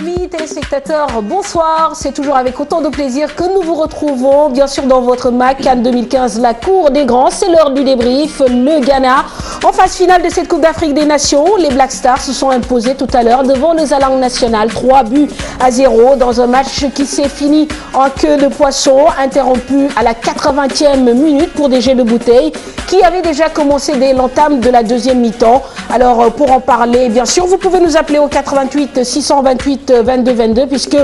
Amis téléspectateurs, bonsoir. C'est toujours avec autant de plaisir que nous vous retrouvons, bien sûr, dans votre MAC CAN 2015, la cour des grands. C'est l'heure du débrief. Le Ghana, en phase finale de cette Coupe d'Afrique des Nations, les Black Stars se sont imposés tout à l'heure devant les Alangues nationales, 3-0 dans un match qui s'est fini en queue de poisson, interrompu à la 80e minute pour des jets de bouteilles qui avaient déjà commencé dès l'entame de la deuxième mi-temps. Alors, pour en parler, bien sûr, vous pouvez nous appeler au 88 628 22 22, puisque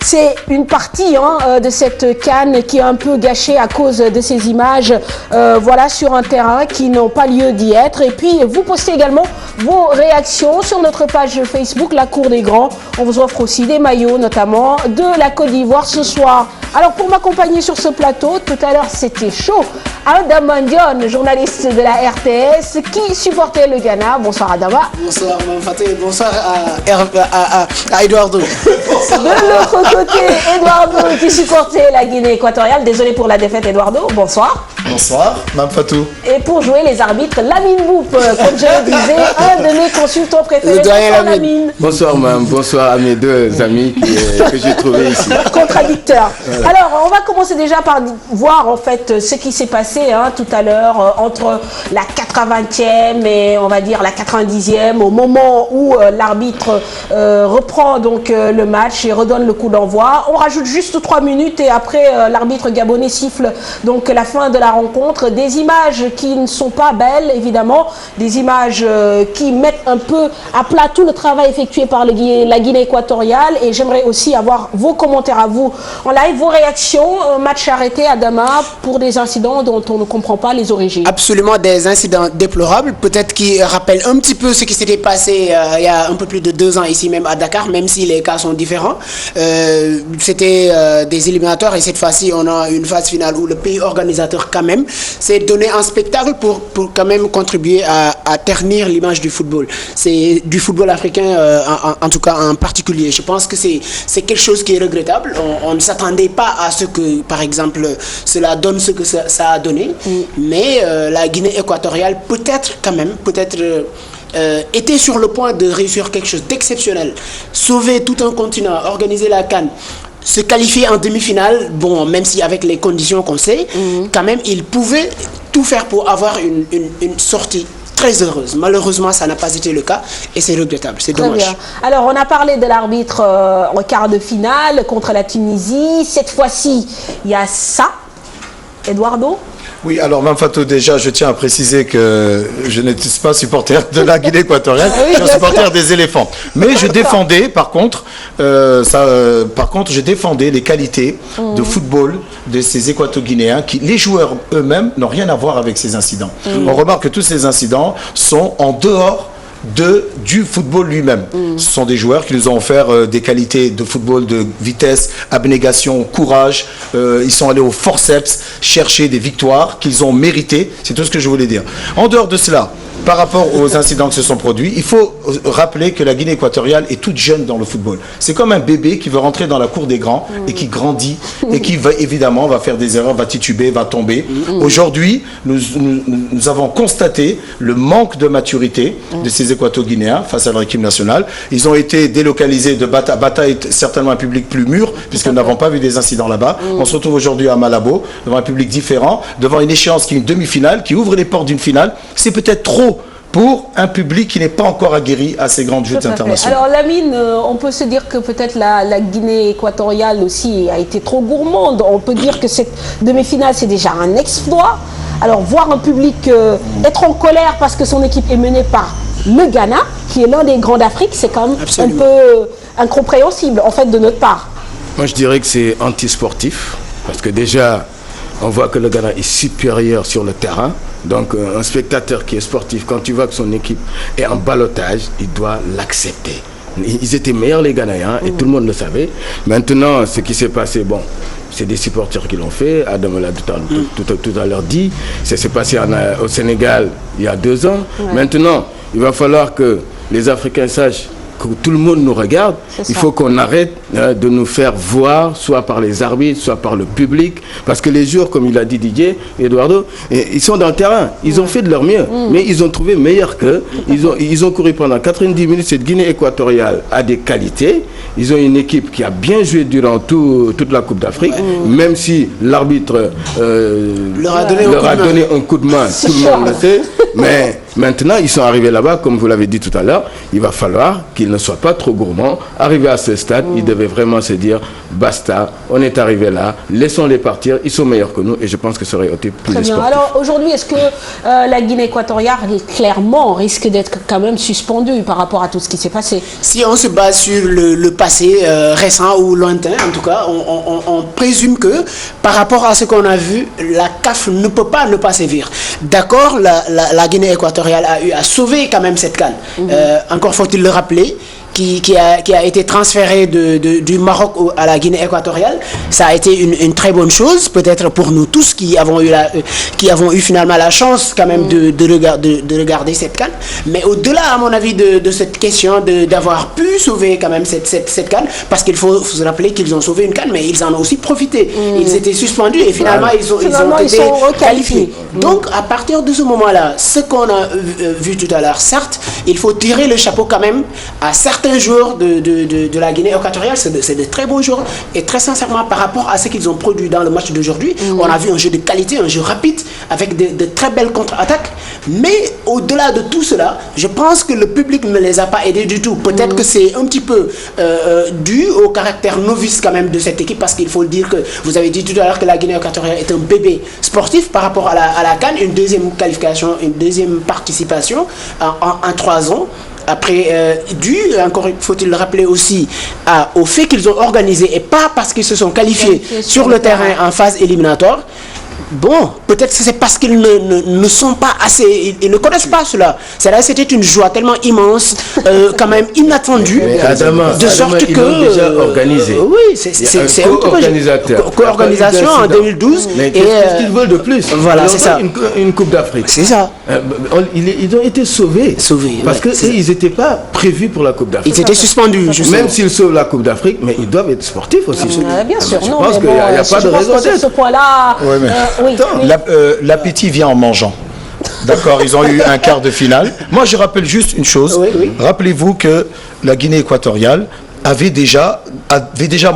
c'est une partie de cette CAN qui est un peu gâchée à cause de ces images voilà, sur un terrain qui n'ont pas lieu d'y être. Et puis, vous postez également vos réactions sur notre page Facebook, La Cour des Grands. On vous offre aussi des maillots, notamment de la Côte d'Ivoire ce soir. Alors, pour m'accompagner sur ce plateau, tout à l'heure, c'était chaud. Adama Ndione, journaliste de la RTS, qui supportait le Ghana. Bonsoir Adama. Bonsoir Mme Faté, bonsoir à Eduardo. De l'autre côté, Eduardo qui supportait la Guinée équatoriale. Désolé pour la défaite Eduardo, bonsoir. Bonsoir Mme Fatou. Et pour jouer les arbitres, Lamine Boub, comme je le disais, un de mes consultants préférés. Bonsoir Lamine. Bonsoir Mme, bonsoir à mes deux amis que j'ai trouvés ici. Contradicteur. Voilà. Alors, on va commencer déjà par voir en fait ce qui s'est passé tout à l'heure entre la 80e et on va dire la 90e, au moment où l'arbitre reprend donc le match et redonne le coup d'envoi. On rajoute juste 3 minutes et après l'arbitre gabonais siffle donc la fin de la rencontre. Des images qui ne sont pas belles évidemment, des images qui mettent un peu à plat tout le travail effectué par la Guinée équatoriale, et j'aimerais aussi avoir vos commentaires à vous en live, vos réactions. Match arrêté à Dama pour des incidents dont on ne comprend pas les origines. Absolument, des incidents déplorables, peut-être qui rappellent un petit peu ce qui s'était passé il y a un peu plus de 2 ans ici même à Dakar, même si les cas sont différents. C'était des éliminatoires et cette fois-ci on a une phase finale où le pays organisateur quand même s'est donné un spectacle pour quand même contribuer à ternir l'image du football. C'est du football africain en tout cas en particulier. Je pense que c'est quelque chose qui est regrettable. On ne s'attendait pas à ce que par exemple cela donne ce que ça a donné, mais la Guinée équatoriale peut-être était sur le point de réussir quelque chose d'exceptionnel, sauver tout un continent, organiser la CAN, se qualifier en demi-finale, bon, même si avec les conditions qu'on sait, quand même il pouvait tout faire pour avoir une sortie très heureuse. Malheureusement, ça n'a pas été le cas et c'est regrettable, c'est dommage. Très bien. Alors, on a parlé de l'arbitre en quart de finale contre la Tunisie. Cette fois-ci, il y a ça. Eduardo? Oui, alors Mme Fatou, déjà, je tiens à préciser que je n'étais pas supporter de la Guinée équatoriale, je suis un supporter des éléphants. Mais je défendais, par contre, je défendais les qualités de football de ces Équato-Guinéens, les joueurs eux-mêmes n'ont rien à voir avec ces incidents. On remarque que tous ces incidents sont en dehors du football lui-même. Ce sont des joueurs qui nous ont offert des qualités de football, de vitesse, abnégation, courage. Ils sont allés au forceps chercher des victoires qu'ils ont méritées. C'est tout ce que je voulais dire. En dehors de cela, par rapport aux incidents qui se sont produits, il faut rappeler que la Guinée équatoriale est toute jeune dans le football. C'est comme un bébé qui veut rentrer dans la cour des grands et qui grandit et qui va évidemment va faire des erreurs, va tituber, va tomber. Aujourd'hui, nous avons constaté le manque de maturité de ces Équato-Guinéens face à leur équipe nationale. Ils ont été délocalisés de Bata. Bata est certainement un public plus mûr puisque nous n'avons pas vu des incidents là-bas. On se retrouve aujourd'hui à Malabo devant un public différent, devant une échéance qui est une demi-finale, qui ouvre les portes d'une finale. C'est peut-être trop pour un public qui n'est pas encore aguerri à ces grandes joutes internationales. Alors Lamine, on peut se dire que peut-être la Guinée équatoriale aussi a été trop gourmande. On peut dire que cette demi-finale, c'est déjà un exploit. Alors voir un public être en colère parce que son équipe est menée par le Ghana, qui est l'un des grands d'Afrique, c'est quand même un peu incompréhensible en fait de notre part. Moi je dirais que c'est anti-sportif, parce que déjà on voit que le Ghana est supérieur sur le terrain. Donc un spectateur qui est sportif, quand tu vois que son équipe est en ballottage, il doit l'accepter. Ils étaient meilleurs les Ghanéens et tout le monde le savait. Maintenant, ce qui s'est passé, bon, c'est des supporters qui l'ont fait. Adam l'a tout à l'heure dit. Ça s'est passé au Sénégal il y a 2 ans. Ouais. Maintenant, il va falloir que les Africains sachent que tout le monde nous regarde, il faut qu'on arrête de nous faire voir, soit par les arbitres, soit par le public, parce que les joueurs, comme il a dit Didier, Eduardo, ils sont dans le terrain, ils ont fait de leur mieux, mais ils ont trouvé meilleur qu'eux, ils ont couru pendant 90 minutes, cette Guinée équatoriale a des qualités, ils ont une équipe qui a bien joué durant toute la Coupe d'Afrique, même si l'arbitre leur a donné un coup de main, tout le monde le sait, mais maintenant ils sont arrivés là-bas, comme vous l'avez dit tout à l'heure, il va falloir qu'ils ne soient pas trop gourmands. Arrivés à ce stade, ils devaient vraiment se dire basta, on est arrivé là, laissons-les partir, ils sont meilleurs que nous et je pense que ça aurait été plus sportif. Alors aujourd'hui, est-ce que la Guinée équatoriale clairement risque d'être quand même suspendue par rapport à tout ce qui s'est passé? Si on se base sur le passé récent ou lointain, en tout cas, on présume que par rapport à ce qu'on a vu, la CAF ne peut pas ne pas sévir. D'accord, la Guinée équatoriale a eu à sauver quand même cette CAN. Encore faut-il le rappeler, qui a été transféré du Maroc à la Guinée équatoriale. Ça a été une très bonne chose, peut-être pour nous tous qui avons eu finalement la chance quand même de regarder cette CAN. Mais au-delà, à mon avis, de cette question d'avoir pu sauver quand même cette CAN, parce qu'il faut se rappeler qu'ils ont sauvé une CAN, mais ils en ont aussi profité. Ils étaient suspendus et finalement, ils ont été qualifiés. Donc, à partir de ce moment-là, ce qu'on a vu tout à l'heure, certes, il faut tirer le chapeau quand même à certains joueurs de la Guinée équatoriale, c'est de très bons joueurs et très sincèrement par rapport à ce qu'ils ont produit dans le match d'aujourd'hui, on a vu un jeu de qualité, un jeu rapide avec de très belles contre-attaques, mais au-delà de tout cela, je pense que le public ne les a pas aidés du tout. Peut-être que c'est un petit peu dû au caractère novice quand même de cette équipe, parce qu'il faut le dire que vous avez dit tout à l'heure que la Guinée équatoriale est un bébé sportif par rapport à la CAN, une deuxième qualification, une deuxième participation en 3 ans. Après, dû, encore faut-il le rappeler aussi, au fait qu'ils ont organisé et pas parce qu'ils se sont qualifiés sur le terrain en phase éliminatoire. Bon, peut-être que c'est parce qu'ils ne sont pas assez, ils ne connaissent pas cela. C'était une joie tellement immense, quand même inattendue, de sorte que... Ils l'ont déjà organisé. Oui, c'est un co-organisateur. Co-organisation en 2012. Mais qu'est-ce qu'ils veulent de plus? Voilà, c'est ça. Une Coupe d'Afrique. C'est ça. Ils ont été sauvés. Parce qu'ils n'étaient pas prévus pour la Coupe d'Afrique. Ils étaient suspendus, justement. Même s'ils sauvent la Coupe d'Afrique, mais ils doivent être sportifs aussi. Bien sûr, je pense qu'il n'y a pas de raison d'être. Ce point-là... Oui. L'appétit vient en mangeant. D'accord, ils ont eu un quart de finale. Moi, je rappelle juste une chose. Rappelez-vous que la Guinée équatoriale avait déjà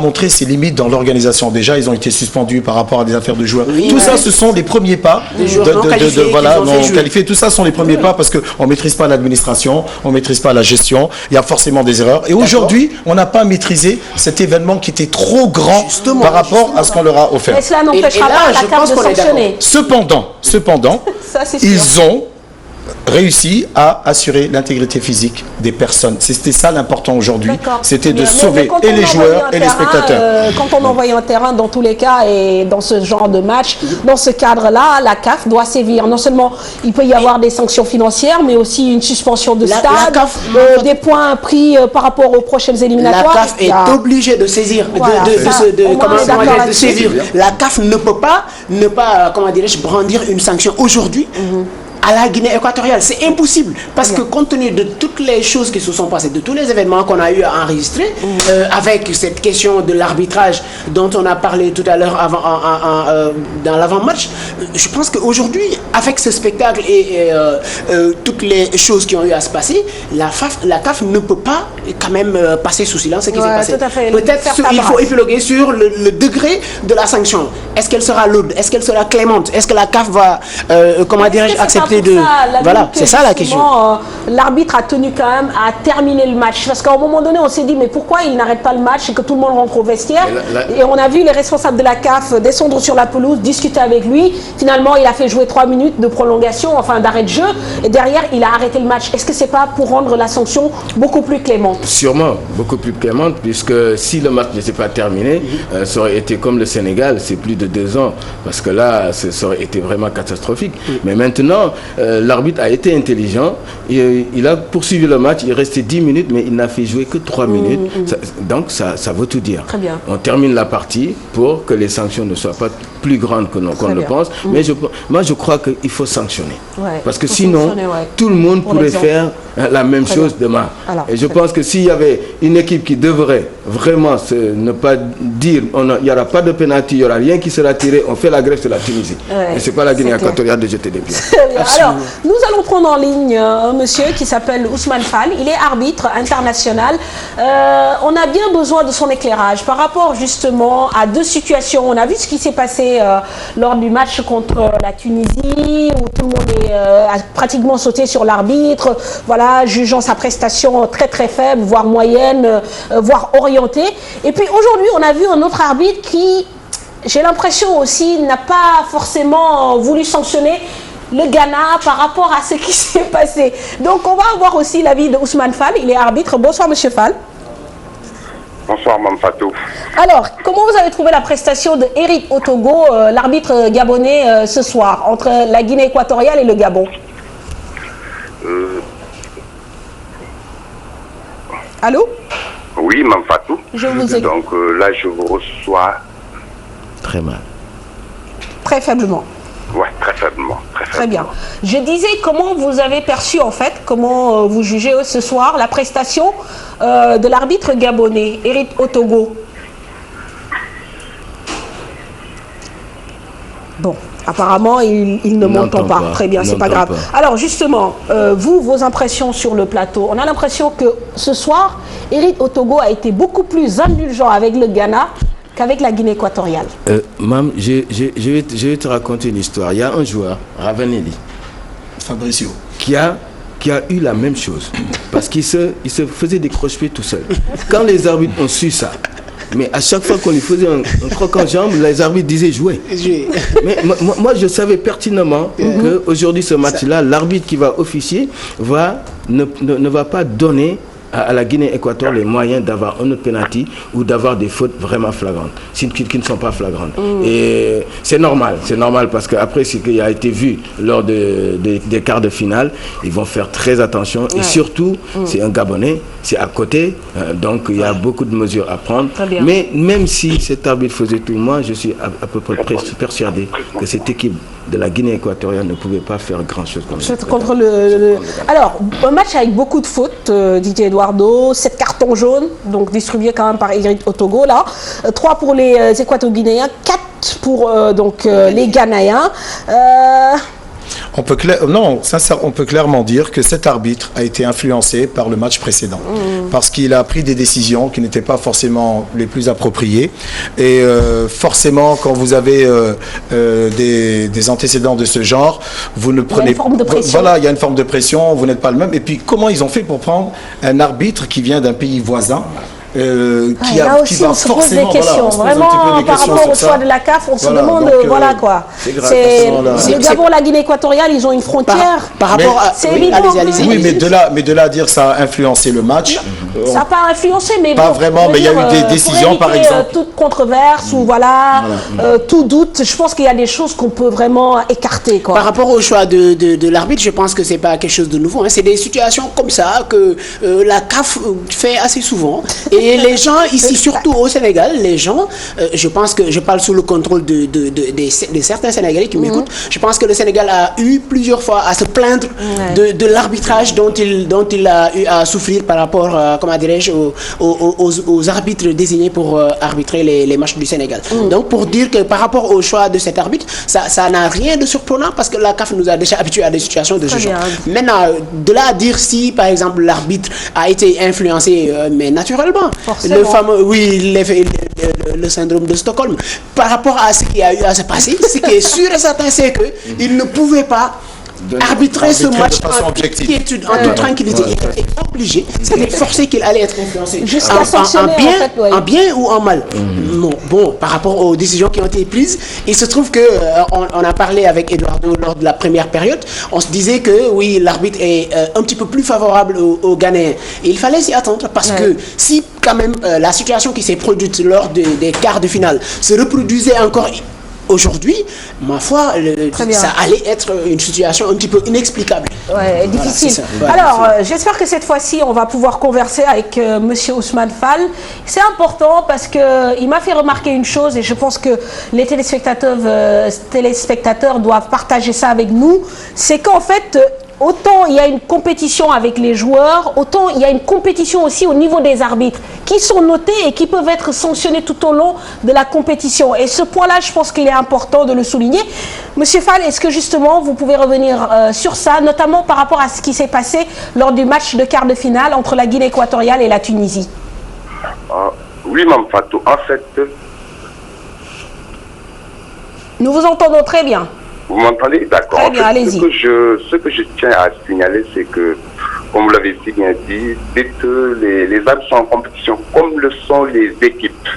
montré ses limites dans l'organisation. Déjà, ils ont été suspendus par rapport à des affaires de joueurs. Tout ça, ce sont les premiers pas non qualifiés. Tout ça sont les premiers pas parce qu'on ne maîtrise pas l'administration, on ne maîtrise pas la gestion. Il y a forcément des erreurs. Et aujourd'hui, on n'a pas maîtrisé cet événement qui était trop grand par rapport à ce qu'on leur a offert. Mais cela n'empêchera pas la CAF de sanctionner. Cependant, ils ont réussi à assurer l'intégrité physique des personnes. C'était ça l'important aujourd'hui. C'était de sauver et les joueurs et les spectateurs. Quand on envoie un terrain, dans tous les cas, et dans ce genre de match, dans ce cadre-là, la CAF doit sévir. Non seulement il peut y avoir des sanctions financières, mais aussi une suspension de stade, des points pris par rapport aux prochaines éliminatoires. La CAF est obligée de saisir, de saisir. La CAF ne peut pas ne pas, comment dirais-je, brandir une sanction aujourd'hui. À la Guinée équatoriale, c'est impossible parce que compte tenu de toutes les choses qui se sont passées, de tous les événements qu'on a eu à enregistrer, avec cette question de l'arbitrage dont on a parlé tout à l'heure dans l'avant-match, je pense qu'aujourd'hui, avec ce spectacle et toutes les choses qui ont eu à se passer, la CAF ne peut pas quand même passer sous silence ce qui s'est passé. Peut-être qu'il faut épiloguer sur le degré de la sanction. Est-ce qu'elle sera lourde? Est-ce qu'elle sera clémente? Est-ce que la CAF va, comment dirais-je, accepter voilà, c'est ça la question. L'arbitre a tenu quand même à terminer le match. Parce qu'à un moment donné, on s'est dit, mais pourquoi il n'arrête pas le match et que tout le monde rentre au vestiaire? Et on a vu les responsables de la CAF descendre sur la pelouse, discuter avec lui. Finalement, il a fait jouer 3 minutes de prolongation, enfin d'arrêt de jeu. Et derrière, il a arrêté le match. Est-ce que c'est pas pour rendre la sanction beaucoup plus clémente? Sûrement, beaucoup plus clémente, puisque si le match n'était pas terminé, ça aurait été comme le Sénégal, c'est plus de 2 ans. Parce que là, ça aurait été vraiment catastrophique. Mais maintenant, l'arbitre a été intelligent, il a poursuivi le match, il restait 10 minutes, mais il n'a fait jouer que 3 minutes. Donc ça veut tout dire. Très bien. On termine la partie pour que les sanctions ne soient pas plus grandes qu'on le pense. Mais moi je crois qu'il faut sanctionner. Parce que sinon, tout le monde pourrait faire la même chose demain. Alors, et je pense que s'il y avait une équipe qui devrait vraiment ne pas dire il n'y aura pas de pénalty, il n'y aura rien qui sera tiré, on fait la grève sur la Tunisie. Et c'est pas la Guinée équatoriale de jeter des pieds. Alors, nous allons prendre en ligne un monsieur qui s'appelle Ousmane Fall. Il est arbitre international. On a bien besoin de son éclairage par rapport justement à deux situations. On a vu ce qui s'est passé lors du match contre la Tunisie où tout le monde a pratiquement sauté sur l'arbitre, voilà, jugeant sa prestation très très faible, voire moyenne, voire orientée. Et puis aujourd'hui, on a vu un autre arbitre qui, j'ai l'impression aussi, n'a pas forcément voulu sanctionner le Ghana par rapport à ce qui s'est passé. Donc on va avoir aussi l'avis de Ousmane Fall, il est arbitre. Bonsoir Monsieur Fall. Bonsoir Mme Fatou. Alors, comment vous avez trouvé la prestation de Eric Otogo, l'arbitre gabonais ce soir, entre la Guinée équatoriale et le Gabon? Allô? Oui, Mme Fatou. Je vous écoute. Donc là, je vous reçois. Très mal. Très faiblement. Ouais, très faiblement. Très bien. Je disais, comment vous avez perçu en fait, comment vous jugez ce soir la prestation de l'arbitre gabonais, Eric Otogo? Bon, apparemment, il ne m'entend pas. Très bien, c'est pas grave. Alors justement, vos impressions sur le plateau. On a l'impression que ce soir, Eric Otogo a été beaucoup plus indulgent avec le Ghana qu'avec la Guinée équatoriale. Mam, je vais te raconter une histoire. Il y a un joueur, Ravanelli, Fabricio, qui a eu la même chose. Parce qu'il se faisait des croche-pieds tout seul. Quand les arbitres ont su ça, mais à chaque fois qu'on lui faisait un croc en jambe, les arbitres disaient jouer. Mais moi, je savais pertinemment qu'aujourd'hui, ce match-là, l'arbitre qui va officier ne va pas donner à la Guinée équatoriale les moyens d'avoir un autre penalty ou d'avoir des fautes vraiment flagrantes, qui ne sont pas flagrantes. Et c'est normal parce qu'après ce qui a été vu lors des quarts de finale, ils vont faire très attention. Et surtout, c'est un Gabonais, c'est à côté, donc il y a beaucoup de mesures à prendre. Mais même si cet arbitre faisait tout, moi je suis à peu près persuadé que cette équipe de la Guinée équatoriale ne pouvait pas faire grand-chose contre le... Alors, un match avec beaucoup de fautes, Didier Eduardo, 7 cartons jaunes, donc distribués quand même par Eric Otogo, là. 3 pour les Équato-Guinéens, 4 pour les Ghanéens. On peut clairement dire que cet arbitre a été influencé par le match précédent. Parce qu'il a pris des décisions qui n'étaient pas forcément les plus appropriées. Et forcément, quand vous avez des antécédents de ce genre, vous ne prenez pas... Voilà, il y a une forme de pression, vous n'êtes pas le même. Et puis, comment ils ont fait pour prendre un arbitre qui vient d'un pays voisin là aussi, on se pose des questions. Vraiment, par rapport au choix de la CAF, on se demande, voilà quoi. Le Gabon, la Guinée équatoriale, ils ont une frontière. Par rapport à... C'est évident. Oui, mais de là à dire ça a influencé le match... Ça n'a pas influencé, mais pas vraiment, mais il y a eu des décisions, par exemple. Toute controverse ou tout doute, je pense qu'il y a des choses qu'on peut vraiment écarter, quoi. Par rapport au choix de l'arbitre, je pense que c'est pas quelque chose de nouveau. C'est des situations comme ça que la CAF fait assez souvent. Et les gens ici, surtout au Sénégal, les gens, je pense que je parle sous le contrôle de certains Sénégalais qui m'écoutent. Je pense que le Sénégal a eu plusieurs fois à se plaindre de l'arbitrage dont il a eu à souffrir par rapport, comment dirais-je, aux arbitres désignés pour arbitrer les matchs du Sénégal. Donc pour dire que par rapport au choix de cet arbitre, ça n'a rien de surprenant parce que la CAF nous a déjà habitués à des situations de ce genre. Maintenant, de là à dire si par exemple l'arbitre a été influencé, mais naturellement. Le fameux, le syndrome de Stockholm. Par rapport à ce qui a eu à se passer, ce qui est sûr et certain, c'est qu'il ne pouvait pas arbitrer ce match en toute tranquillité. Il était obligé, c'était forcé qu'il allait être influencé. En bien ou en mal. Bon, par rapport aux décisions qui ont été prises, il se trouve que on a parlé avec Eduardo lors de la première période. On se disait que oui, l'arbitre est un petit peu plus favorable aux Ghanéens. Il fallait s'y attendre parce que si quand même la situation qui s'est produite lors des quarts de finale se reproduisait encore aujourd'hui, ma foi, ça allait être une situation un petit peu inexplicable. Ouais, difficile. Alors, j'espère que cette fois-ci, on va pouvoir converser avec Monsieur Ousmane Fall. C'est important parce qu'il m'a fait remarquer une chose et je pense que les téléspectateurs doivent partager ça avec nous. C'est qu'en fait, autant il y a une compétition avec les joueurs, autant il y a une compétition aussi au niveau des arbitres qui sont notés et qui peuvent être sanctionnés tout au long de la compétition. Et ce point-là, je pense qu'il est important de le souligner. Monsieur Fall, est-ce que justement vous pouvez revenir sur ça, notamment par rapport à ce qui s'est passé lors du match de quart de finale entre la Guinée équatoriale et la Tunisie? Oui, Mme Fatou, en fait... Nous vous entendons très bien. Vous m'entendez? D'accord. Très bien, allez-y. Ce que je tiens à signaler, c'est que, comme vous l'avez si bien dit, les arbitres sont en compétition comme le sont les équipes.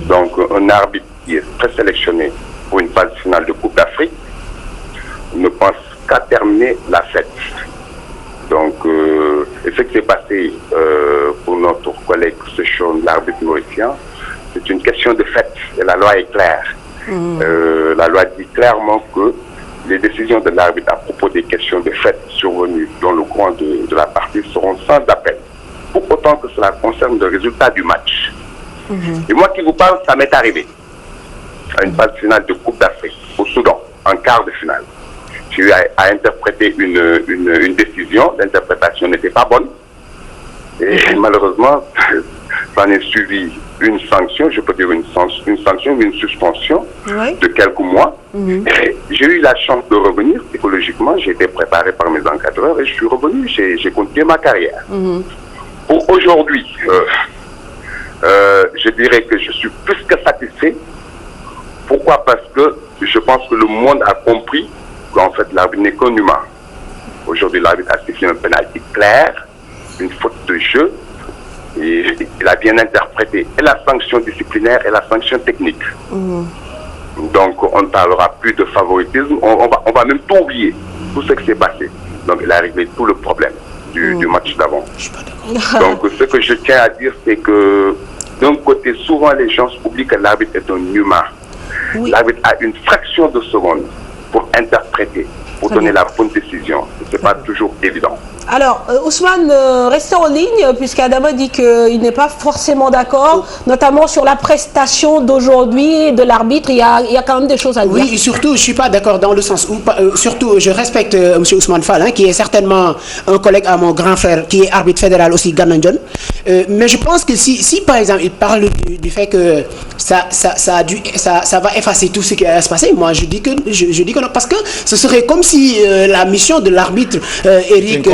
Donc, un arbitre qui est présélectionné pour une phase finale de Coupe d'Afrique ne pense qu'à terminer la fête. Donc, et ce qui s'est passé pour notre collègue Sechon, l'arbitre mauricien, c'est une question de fête et la loi est claire. La loi dit clairement que les décisions de l'arbitre à propos des questions de fait survenues dans le courant de la partie seront sans appel, pour autant que cela concerne le résultat du match. Et moi qui vous parle, ça m'est arrivé à une phase finale de Coupe d'Afrique au Soudan, en quart de finale. J'ai eu à interpréter une décision, l'interprétation n'était pas bonne, et malheureusement, ça en est suivi une sanction, je peux dire une sanction, une suspension de quelques mois. Et j'ai eu la chance de revenir psychologiquement, j'ai été préparé par mes encadreurs et je suis revenu, j'ai continué ma carrière. Pour aujourd'hui, je dirais que je suis plus que satisfait. Pourquoi? Parce que je pense que le monde a compris qu'en fait l'arbitre n'est qu'un humain. Aujourd'hui, l'arbitre a sifflé un penalty clair, une faute de jeu, et il a bien interprété et la sanction disciplinaire et la sanction technique. Donc on ne parlera plus de favoritisme, on va même tout oublier, tout ce qui s'est passé. Donc il a réglé tout le problème du match d'avant. Donc ce que je tiens à dire, c'est que d'un côté, souvent les gens oublient que l'arbitre est un humain. L'arbitre a une fraction de seconde pour interpréter, pour donner la bonne décision. Ce n'est pas toujours évident. Alors, Ousmane, restez en ligne, puisqu'Adama dit qu'il n'est pas forcément d'accord, notamment sur la prestation d'aujourd'hui de l'arbitre. Il y a quand même des choses à dire. Oui, et surtout, je ne suis pas d'accord dans le sens où, surtout, je respecte M. Ousmane Fall, hein, qui est certainement un collègue à mon grand frère, qui est arbitre fédéral aussi, Ganandjon. Mais je pense que si, par exemple, il parle du fait que ça va effacer tout ce qui va se passer, moi, je dis que non, parce que ce serait comme si la mission de l'arbitre, Eric,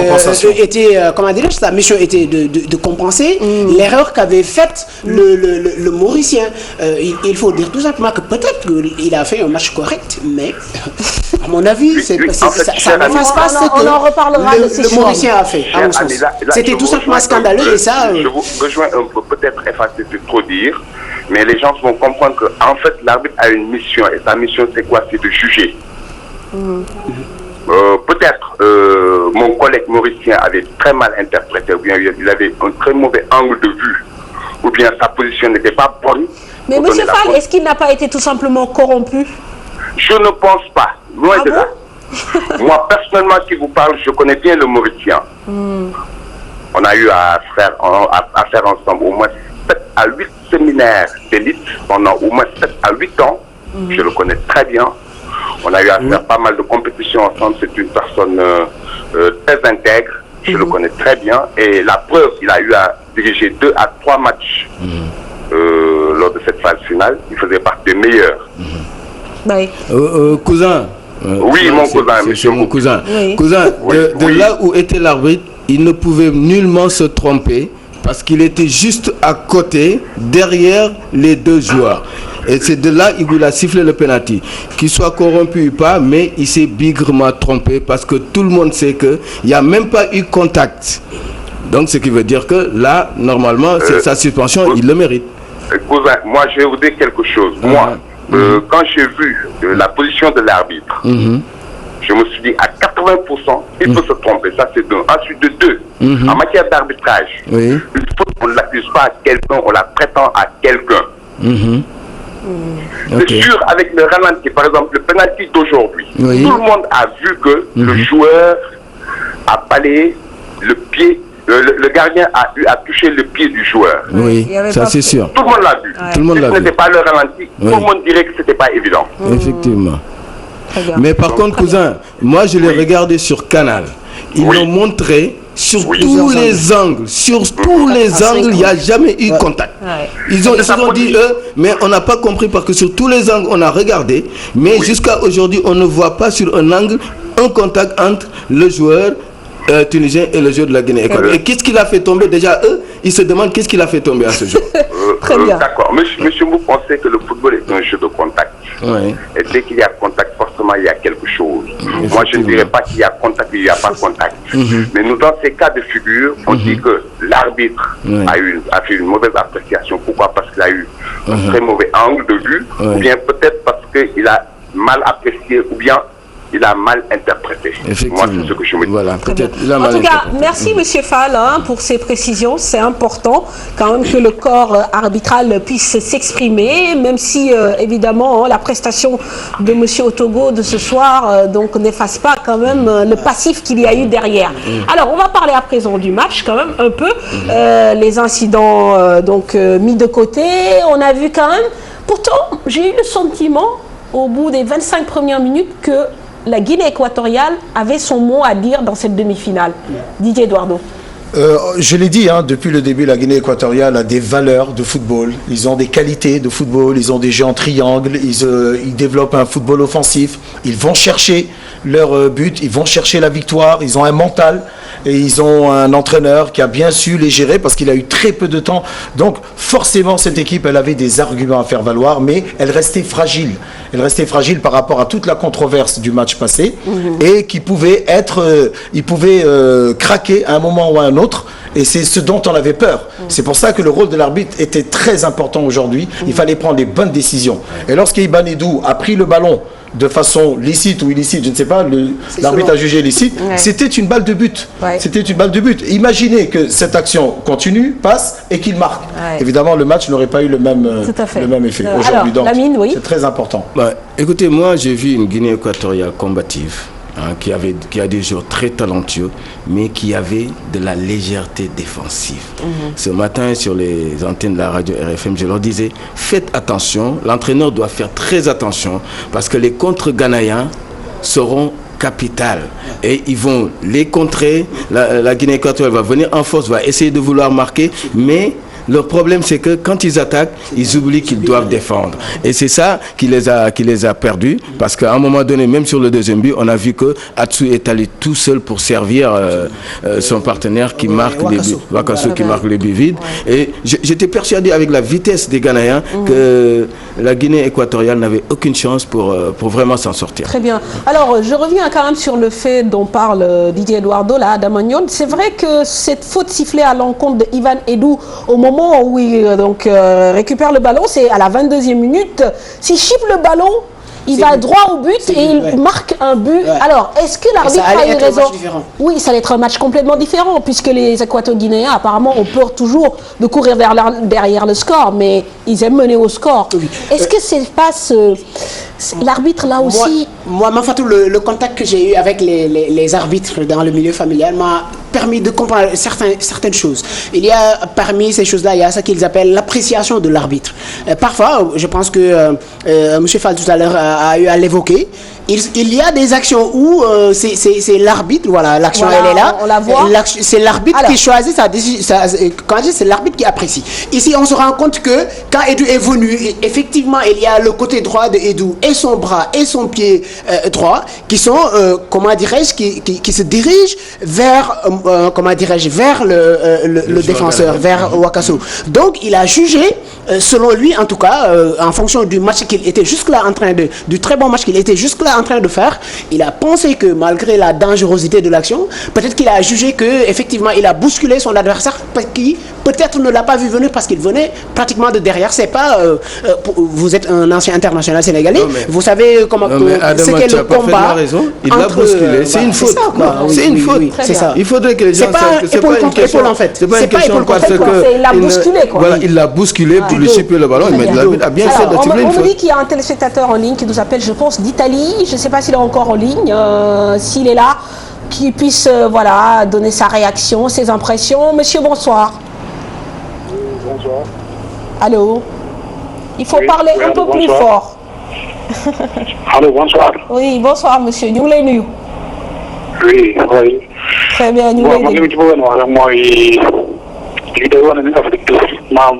était, comment dirais-je, sa mission était de compenser l'erreur qu'avait faite le Mauricien. Il faut dire tout simplement que peut-être qu'il a fait un match correct, mais à mon avis, ça n'efface pas ce que le Mauricien a fait. C'était tout simplement scandaleux et ça... Je vous rejoins un peu, peut-être effacer, c'est trop dire, mais les gens vont comprendre qu'en fait, l'arbitre a une mission, et sa mission, c'est quoi? C'est de juger. Peut-être mon collègue mauricien avait très mal interprété, ou bien il avait un très mauvais angle de vue, ou bien sa position n'était pas bonne. Mais M. Fall, est-ce qu'il n'a pas été tout simplement corrompu? Je ne pense pas, loin de là. Moi, personnellement, qui vous parle, je connais bien le Mauricien. On a eu à faire ensemble au moins 7 à 8 séminaires d'élite pendant au moins 7 à 8 ans. Je le connais très bien. On a eu à faire pas mal de compétitions ensemble. C'est une personne très intègre. Je le connais très bien. Et la preuve, il a eu à diriger 2 à 3 matchs lors de cette phase finale. Il faisait partie des meilleurs. Cousin. Oui, mon cousin, monsieur. Mon cousin. Oui. Cousin, de là où était l'arbitre, il ne pouvait nullement se tromper parce qu'il était juste à côté, derrière les deux joueurs. Et c'est de là qu'il a sifflé le penalty. Qu'il soit corrompu ou pas, mais il s'est bigrement trompé parce que tout le monde sait qu'il n'y a même pas eu contact. Donc ce qui veut dire que là, normalement, c'est sa suspension, il le mérite. Cousin, moi je vais vous dire quelque chose. Moi, quand j'ai vu la position de l'arbitre, je me suis dit à 80%, il peut se tromper. Ça c'est d'un. Ensuite de deux, en matière d'arbitrage, une faute, on ne l'accuse pas à quelqu'un, on la prétend à quelqu'un. C'est sûr, avec le ralenti, par exemple, le penalty d'aujourd'hui, tout le monde a vu que le joueur a balayé le pied, le gardien a eu à toucher le pied du joueur. Oui, ça c'est sûr. Tout le monde l'a vu. Tout le monde l'a vu. Ce n'était pas le ralenti, tout le monde dirait que ce n'était pas évident. Effectivement. Mais par contre, cousin, moi je l'ai regardé sur Canal. Ils l'ont montré sur tous les angles. Sur tous les angles, il n'y a jamais eu contact. Ils ont dit, mais on n'a pas compris parce que sur tous les angles, on a regardé. Mais jusqu'à aujourd'hui, on ne voit pas sur un angle un contact entre le joueur tunisien et le joueur de la Guinée équatoriale. Et qu'est-ce qu'il a fait tomber? Déjà, eux, ils se demandent qu'est-ce qu'il a fait tomber à ce jour. Très bien. D'accord. Monsieur, vous pensez que le football est un jeu de contact. Et dès qu'il y a contact, forcément, il y a quelque chose. Moi, je ne dirais pas qu'il y a contact, il n'y a pas de contact. Mais nous, dans ces cas de figure, on dit que l'arbitre a fait une mauvaise appréciation. Pourquoi? Parce qu'il a eu un très mauvais angle de vue, ou bien peut-être parce qu'il a mal apprécié, ou bien il a mal interprété. Moi, c'est ce que je me dis. Voilà, peut-être. En tout cas, merci Monsieur Fall pour ces précisions. C'est important quand même que le corps arbitral puisse s'exprimer, même si évidemment la prestation de Monsieur Otogo de ce soir donc n'efface pas quand même le passif qu'il y a eu derrière. Alors, on va parler à présent du match quand même un peu. Les incidents donc mis de côté. On a vu quand même. Pourtant, j'ai eu le sentiment au bout des 25 premières minutes que la Guinée équatoriale avait son mot à dire dans cette demi-finale. Didier Eduardo. Je l'ai dit, depuis le début, la Guinée équatoriale a des valeurs de football. Ils ont des qualités de football, ils ont des jeux en triangle, ils développent un football offensif. Ils vont chercher leur but, ils vont chercher la victoire, ils ont un mental et ils ont un entraîneur qui a bien su les gérer parce qu'il a eu très peu de temps. Donc forcément, cette équipe, elle avait des arguments à faire valoir, mais elle restait fragile. Elle restait fragile par rapport à toute la controverse du match passé et qui pouvait craquer à un moment ou à un autre. Et c'est ce dont on avait peur. C'est pour ça que le rôle de l'arbitre était très important aujourd'hui. Il fallait prendre les bonnes décisions. Et lorsqu'Iban Eddou a pris le ballon de façon licite ou illicite, je ne sais pas, l'arbitre a jugé licite, c'était une balle de but. C'était une balle de but. Imaginez que cette action continue, passe et qu'il marque. Évidemment, le match n'aurait pas eu le même effet aujourd'hui. Donc, c'est très important. Écoutez, moi, j'ai vu une Guinée équatoriale combative. Qui a des joueurs très talentueux, mais qui avait de la légèreté défensive. Ce matin, sur les antennes de la radio RFM, je leur disais, faites attention, l'entraîneur doit faire très attention, parce que les contre-Ghanéens seront capitales. Et ils vont les contrer, la Guinée équatoriale va venir en force, va essayer de vouloir marquer, mais leur problème, c'est que quand ils attaquent, ils oublient qu'ils doivent défendre. Et c'est ça qui les a perdus. Parce qu'à un moment donné, même sur le deuxième but, on a vu que Atsu est allé tout seul pour servir son partenaire qui marque les buts. Wakaso qui marque les buts vides. Et j'étais persuadé avec la vitesse des Ghanéens que la Guinée équatoriale n'avait aucune chance pour vraiment s'en sortir. Très bien. Alors, je reviens quand même sur le fait dont parle Didier Eduardo, là, Damagnon. C'est vrai que cette faute sifflée à l'encontre d'Iban Eddou au moment où il récupère le ballon, c'est à la 22e minute. S'il chiffre le ballon, il va droit au but et il marque un but. Alors, est-ce que l'arbitre a eu raison? Oui, ça allait être un match complètement différent, puisque les Équato-Guinéens, apparemment, ont peur toujours de courir derrière le score, mais ils aiment mener au score. Est-ce que c'est pas l'arbitre là aussi? Moi, Fatou, le contact que j'ai eu avec les arbitres dans le milieu familial m'a permis de comprendre certaines choses. Il y a parmi ces choses-là, il y a ce qu'ils appellent l'appréciation de l'arbitre. Parfois, je pense que M. Fall tout à l'heure a eu à l'évoquer. Il y a des actions où c'est l'arbitre, voilà, l'action elle est là. On la voit. C'est l'arbitre qui choisit sa décision. Quand je dis c'est l'arbitre qui apprécie. Ici, on se rend compte que quand Eddou est venu, effectivement, il y a le côté droit de Eddou et son bras et son pied droit qui sont, comment dirais-je, qui se dirigent vers, comment dirais-je, vers le défenseur, vers Wakaso. Donc, il a jugé, selon lui, en tout cas, en fonction du match qu'il était jusque-là en train du très bon match qu'il était jusque-là en train de faire, il a pensé que malgré la dangerosité de l'action, peut-être qu'il a jugé que effectivement il a bousculé son adversaire qui peut-être ne l'a pas vu venir parce qu'il venait pratiquement de derrière. C'est pas vous êtes un ancien international sénégalais, vous savez comment ce qu'est le combat. Il l'a bousculé, c'est une faute. C'est une faute. C'est ça. Il faudrait que les gens sachent que c'est pas une question en fait. C'est pas une question parce que il l'a bousculé quoi. Voilà, il l'a bousculé pour lui chipper le ballon, mais l'arbitre a bien fait de siffler une faute. On me dit qu'il y a un téléspectateur en ligne qui nous appelle, je pense, d'Italie. Je ne sais pas s'il est encore en ligne. S'il est là, qu'il puisse voilà, donner sa réaction, ses impressions. Monsieur, bonsoir. Bonsoir. Allô. Il faut parler un peu plus fort. Allô, bonsoir. Oui, bonsoir, monsieur. Nous les nuyu. Oui, oui. Très bien, ñu bon ngi man li lay ma ci bëggoon wax rek mooy li day wane ni Afrique de maam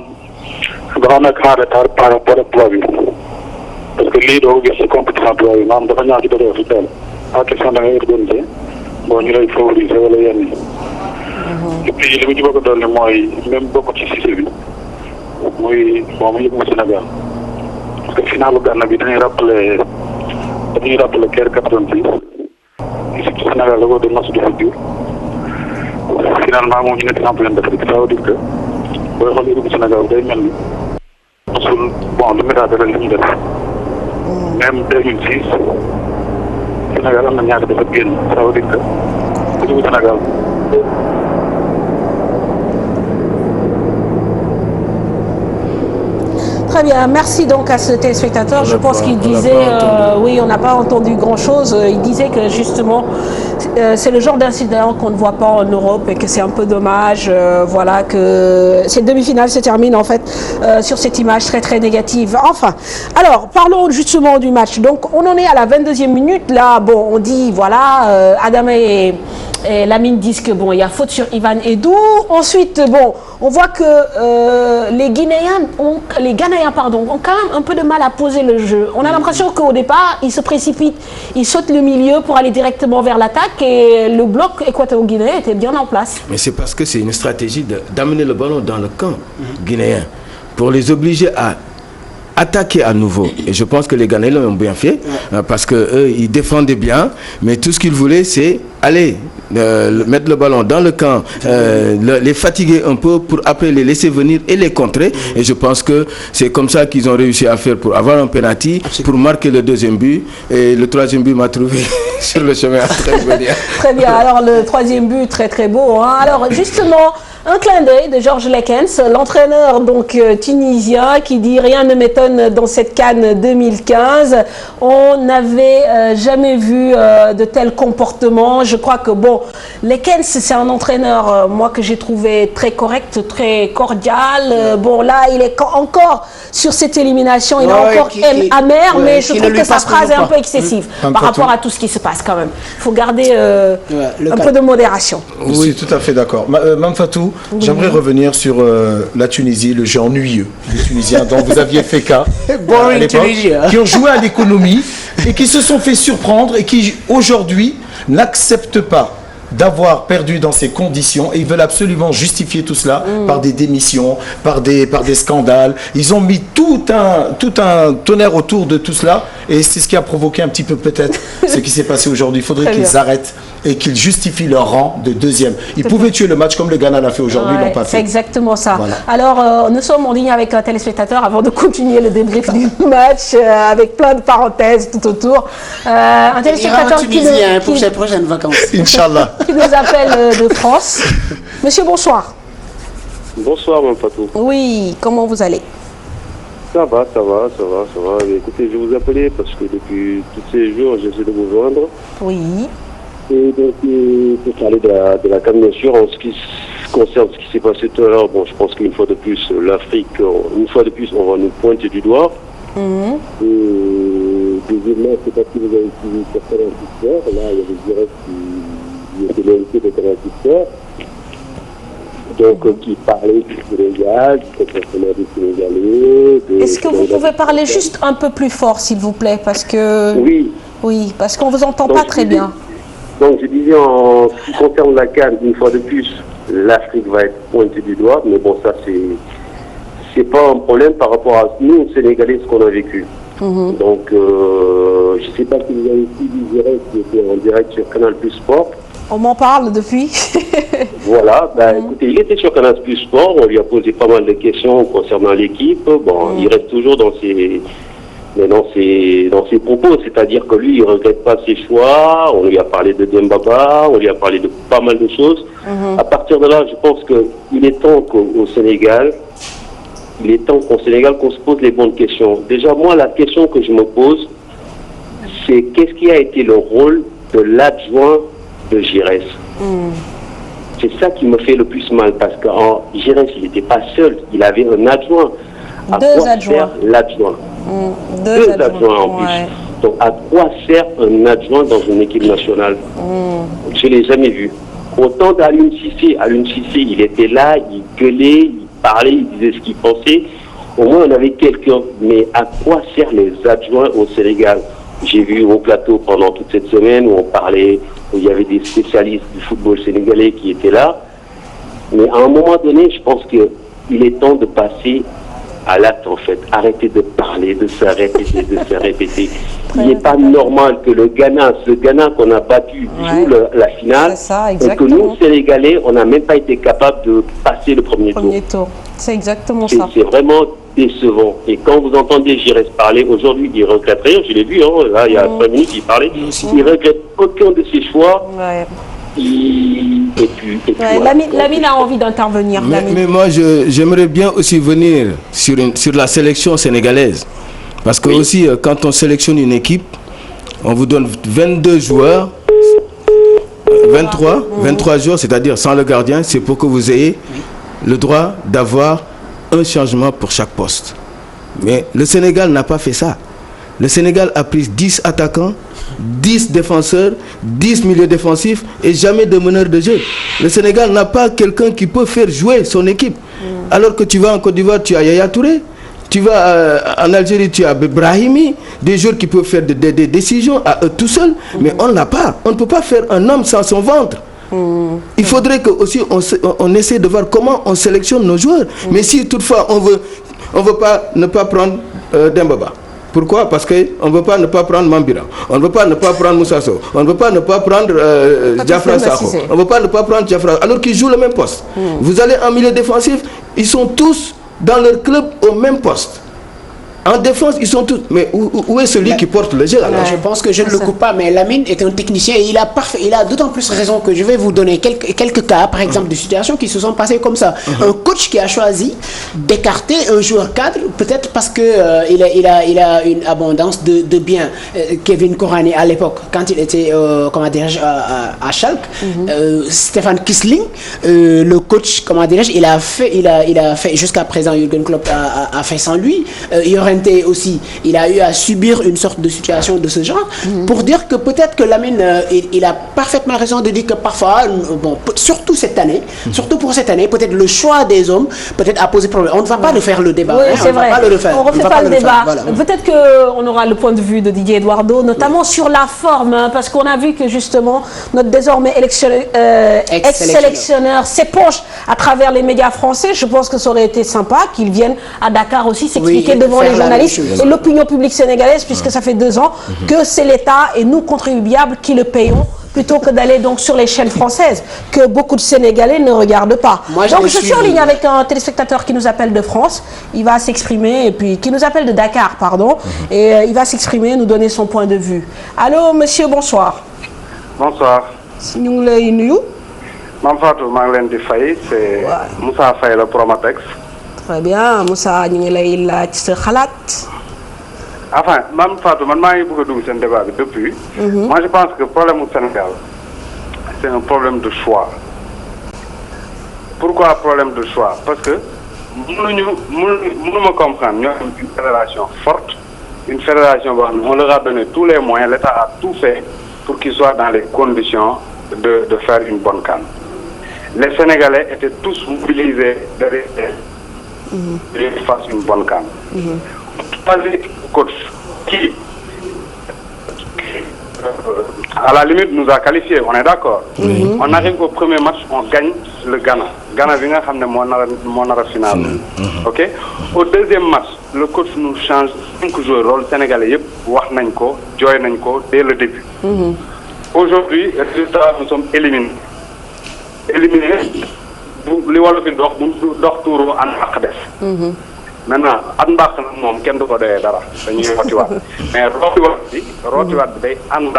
dafa nekk en retard par rapport ak tubaab yi parce que lii doo gis ci compétition tubaab yi maam dafa ñaaw ci dëkk africain la question da ngay organisé bon ñu lay favoriser wala yenn yi. et puis li ma ci bëgg a doon ne mooy même bokk ci Cissé bi muy bon mu yëngu Sénégal parce que finalu Gana bi dañuy rappeler Caire 86 ici ci Sénégal la ko doon match de futur finalement moom ñu nekk champion d'Afrique ça veut dire que booy xool équipe Sénégal day mel ni mosul bon lu médaille dara li ñu def même 2006 Sénégal am na ñaata dafa génn ça veut dire que équipe Sénégal. Très bien, merci donc à ce téléspectateur. Je pense qu'il disait, oui, on n'a pas entendu grand-chose. Il disait que justement, c'est le genre d'incident qu'on ne voit pas en Europe et que c'est un peu dommage. Voilà, que cette demi-finale se termine en fait sur cette image très très négative. Enfin, alors parlons justement du match. Donc on en est à la 22e minute. Là, bon, on dit voilà, Adama et Lamine disent que bon, il y a faute sur Ivan Eidou. Ensuite, bon, on voit que les Ghanéens ont quand même un peu de mal à poser le jeu. On a l'impression qu'au départ, ils se précipitent, ils sautent le milieu pour aller directement vers l'attaque et le bloc équato-guinéen était bien en place. Mais c'est parce que c'est une stratégie d'amener le ballon dans le camp guinéen pour les obliger à attaquer à nouveau. Et je pense que les Ghanéens l'ont bien fait parce qu'eux, ils défendaient bien, mais tout ce qu'ils voulaient, c'est aller mettre le ballon dans le camp, les fatiguer un peu pour après les laisser venir et les contrer. Et je pense que c'est comme ça qu'ils ont réussi à faire pour avoir un penalty, pour marquer le deuxième but. Et le troisième but m'a trouvé sur le chemin. Très bien. Alors le troisième but, très très beau. Hein. Alors justement, un clin d'œil de Georges Lekens, l'entraîneur donc tunisien qui dit rien ne m'étonne dans cette CAN 2015. On n'avait jamais vu de tel comportement. Je crois que bon, Lekens c'est un entraîneur moi que j'ai trouvé très correct, très cordial. Bon là il est encore sur cette élimination, il est encore amer, mais je trouve que sa phrase est un peu excessive par rapport à tout ce qui se passe quand même. Il faut garder un peu de modération. Oui, tout à fait d'accord. Mme Fatou, j'aimerais revenir sur la Tunisie, le jeu ennuyeux des Tunisiens dont vous aviez fait cas à l'époque, qui ont joué à l'économie et qui se sont fait surprendre et qui aujourd'hui n'acceptent pas d'avoir perdu dans ces conditions et ils veulent absolument justifier tout cela par des démissions, par des scandales. Ils ont mis tout un tonnerre autour de tout cela et c'est ce qui a provoqué un petit peu peut-être ce qui s'est passé aujourd'hui. Il faudrait qu'ils arrêtent et qu'ils justifient leur rang de deuxième. Ils pouvaient tuer le match comme le Ghana l'a fait aujourd'hui, ils l'ont pas fait. C'est exactement ça. Voilà. Alors, nous sommes en ligne avec un téléspectateur avant de continuer le débrief du match avec plein de parenthèses tout autour. Un téléspectateur pour ses prochaines vacances. Inch'Allah. Qui nous appelle de France. Monsieur, bonsoir. Bonsoir, mon Fatou. Oui, comment vous allez? Ça va. Écoutez, je vous appelais parce que depuis tous ces jours, j'essaie de vous joindre. Oui. Et donc, pour parler de la CAN, bien sûr, en ce qui concerne ce qui s'est passé tout à l'heure, bon, je pense qu'une fois de plus, l'Afrique, on va nous pointer du doigt. Et deuxièmement, c'est parce que vous avez suivi certains investisseurs. Là, il y avait Giresse qui était l'invité d'être investisseur. Donc, qui parlait du Sénégal, du comportement des Sénégalais. Est-ce que vous pouvez parler juste un peu plus fort, s'il vous plaît? Parce que... Oui, parce qu'on ne vous entend pas très bien. Donc, je disais, en ce qui concerne la CAN, une fois de plus, l'Afrique va être pointée du doigt. Mais bon, ça, c'est pas un problème par rapport à nous, Sénégalais, ce qu'on a vécu. Donc, je ne sais pas si vous avez suivi Giresse qui était en direct sur Canal Plus Sport. On m'en parle depuis. Voilà, écoutez, il était sur Canal Plus Sport, on lui a posé pas mal de questions concernant l'équipe. Bon, il reste toujours dans ses propos, c'est-à-dire que lui, il ne regrette pas ses choix. On lui a parlé de Dembaba, on lui a parlé de pas mal de choses. À partir de là, je pense qu'il est temps qu'au Sénégal, qu'on se pose les bonnes questions. Déjà, moi, la question que je me pose, c'est qu'est-ce qui a été le rôle de l'adjoint de Giresse. C'est ça qui me fait le plus mal, parce qu'en Giresse, il n'était pas seul, il avait un adjoint. Deux adjoints. L'adjoint Deux adjoints en plus. Donc à quoi sert un adjoint dans une équipe nationale? Je ne l'ai jamais vu. Autant d'Aliou Cissé, il était là, il gueulait, il parlait, il disait ce qu'il pensait. Au moins, on avait quelqu'un. Mais à quoi servent les adjoints au Sénégal? J'ai vu au plateau pendant toute cette semaine où on parlait, où il y avait des spécialistes du football sénégalais qui étaient là. Mais à un moment donné, je pense qu'il est temps de passer à l'acte, en fait. Arrêter de parler, de se répéter, Il n'est pas normal que le Ghana, ce Ghana qu'on a battu, joue la finale, ça, et que nous, Sénégalais, on n'a même pas été capable de passer le premier tour. C'est exactement ça. C'est vraiment décevant. Et quand vous entendez Giresse parler, aujourd'hui, il regrette rien. Je l'ai vu, là, il y a 5 minutes, il parlait. Il ne regrette aucun de ses choix. Et puis Lamine a envie d'intervenir. Mais moi, j'aimerais bien aussi venir sur la sélection sénégalaise. Parce que aussi, quand on sélectionne une équipe, on vous donne 22 joueurs, 23 joueurs, c'est-à-dire sans le gardien, c'est pour que vous ayez le droit d'avoir un changement pour chaque poste. Mais le Sénégal n'a pas fait ça. Le Sénégal a pris 10 attaquants, 10 défenseurs, 10 milieux défensifs et jamais de meneur de jeu. Le Sénégal n'a pas quelqu'un qui peut faire jouer son équipe. Alors que tu vas en Côte d'Ivoire, tu as Yaya Touré. Tu vas en Algérie, tu as Brahimi, des joueurs qui peuvent faire des décisions à eux tout seuls, mais on ne l'a pas. On ne peut pas faire un homme sans son ventre. Il faudrait que aussi on essaie de voir comment on sélectionne nos joueurs. Mais si toutefois on veut ne pas prendre Dembaba. Pourquoi? Parce qu'on ne veut pas ne pas prendre Mambira. On ne veut pas ne pas prendre Moussa Sow. On ne veut pas ne pas prendre Diafra Sakho. On ne veut pas ne pas prendre Diafra, alors qu'ils jouent le même poste. Vous allez en milieu défensif, ils sont tous dans leur club au même poste. En défense, ils sont tous... Mais où est celui qui porte le jeu alors? Je pense que je ne le coupe pas, mais Lamine est un technicien et il a d'autant plus raison que je vais vous donner quelques cas, par exemple, de situations qui se sont passées comme ça. Un coach qui a choisi d'écarter un joueur cadre, peut-être parce que il a une abondance de biens. Kevin Korani, à l'époque, quand il était à Schalke, Stéphane Kisling, le coach, il a fait jusqu'à présent, Jürgen Klopp a fait sans lui. Aussi, il a eu à subir une sorte de situation de ce genre, pour dire que peut-être que Lamine, il a parfaitement raison de dire que parfois, surtout pour cette année, peut-être le choix des hommes peut-être a posé problème. On ne va pas le faire le débat. Oui, c'est vrai. On ne refait pas le débat. Voilà. Peut-être qu'on aura le point de vue de Didier Eduardo, notamment sur la forme, parce qu'on a vu que justement notre désormais ex-sélectionneur s'épanche à travers les médias français. Je pense que ça aurait été sympa qu'il vienne à Dakar aussi s'expliquer devant les journalistes et l'opinion publique sénégalaise, puisque ça fait 2 ans que c'est l'État et nous, contribuables, qui le payons, plutôt que d'aller donc sur les chaînes françaises, que beaucoup de Sénégalais ne regardent pas. Donc je suis en ligne avec un téléspectateur qui nous appelle de France, il va s'exprimer, et puis qui nous appelle de Dakar, pardon, et il va s'exprimer, nous donner son point de vue. Allô, monsieur, bonsoir. Bonsoir. Ñu ngi lay nuyu. Mame Fatou, maa ngi leen di fay, c'est Moussa Faye la Promatex. Très bien, Moussa, ñu ngi lay laaj sa xalaat. Enfin, Mame Fatou, man maa ngi bëgg a dugg seen débat bi depuis. Moi, je pense que le problème au Sénégal, c'est un problème de choix. Pourquoi problème de choix? Parce que mënuma comprendre, ñoo am une fédération forte, une fédération boo xam ne on leur a donné tous les moyens, l'État a tout fait pour qu'ils soient dans les conditions de faire une bonne CAN. Les Sénégalais étaient tous mobilisés derrière qu'ils fassent une bonne CAN. Troisième coach qui, à la limite, nous a qualifiés, on est d'accord. On arrive au premier match, on gagne le Ghana. Ghana vient à mon finale. Ok. Au deuxième match, le coach nous change 5 joueurs. Le Sénégalais, joy dès le début. Aujourd'hui, résultat, nous sommes éliminés. Les Wolof yi dox tuuru ànd ak def. Maintenant at mbaax nag moom kenn du ko doyee dara dañuy rootiwaat mais rootiwaat bi day ànd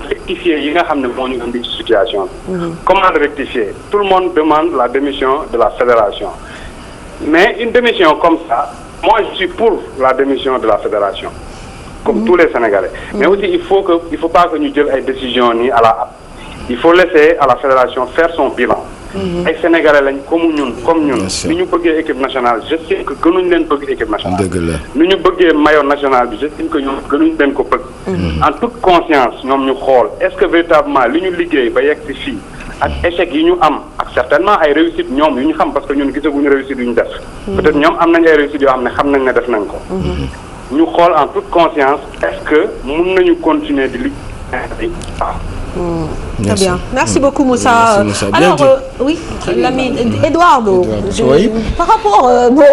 rectifier yi nga xam ne moo ñu indi situation bi. Comment rectifier? Tout le monde demande la démission de la fédération. Mais une démission comme ça, moi je suis pour la démission de la fédération, comme tous les Sénégalais. Mais aussi il faut pas que ñu jël ay décisions nii à la hâte. Il faut laisser à la fédération faire son bilan. Les Sénégalais lañ comme ñun ni ñu bëggee équipe nationale, je sais que gënuñ leen bëgg équipe nationale. Ni ñu bëggee maillot national bi, je sais que ñoom gënuñ leen ko bëgg. En toute conscience ñoom ñu xool est-ce que véritablement li ñu liggéey ba yegg ci fii ak échec yi ñu am ak certainement ay réussite ñoom yu ñu xam parce que ñun gisaguñu réussite yu ñu def. peut-être ñoom am nañ ay réussite yoo xam ne xam nañ ne def nañ ko. ñu xool en toute conscience est-ce que mun nañu continuer di liggéey. Très bien. Merci beaucoup Moussa. Merci, Moussa. Alors, oui, Eduardo, Oui. par rapport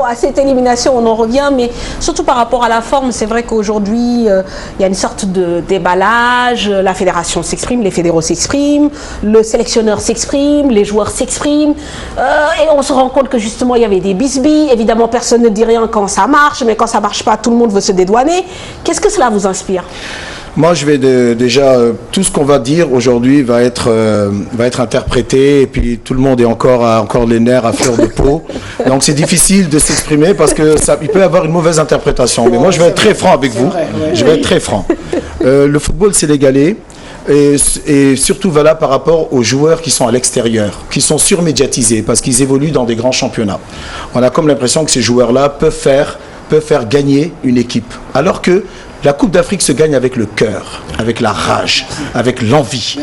à cette élimination, on en revient, mais surtout par rapport à la forme, c'est vrai qu'aujourd'hui, il y a une sorte de déballage, la fédération s'exprime, les fédéraux s'expriment, le sélectionneur s'exprime, les joueurs s'expriment, et on se rend compte que justement, il y avait des bisbilles. Évidemment, personne ne dit rien quand ça marche, mais quand ça ne marche pas, tout le monde veut se dédouaner. Qu'est-ce que cela vous inspire ? Moi, je vais déjà tout ce qu'on va dire aujourd'hui va être interprété et puis tout le monde est encore les nerfs à fleur de peau. Donc c'est difficile de s'exprimer parce que il peut y avoir une mauvaise interprétation. Mais moi, je vais être très franc avec vous. Je vais être très franc. Le football sénégalais est surtout valable par rapport aux joueurs qui sont à l'extérieur, qui sont surmédiatisés parce qu'ils évoluent dans des grands championnats. On a comme l'impression que ces joueurs-là peuvent faire gagner une équipe, alors que la Coupe d'Afrique se gagne avec le cœur, avec la rage, avec l'envie.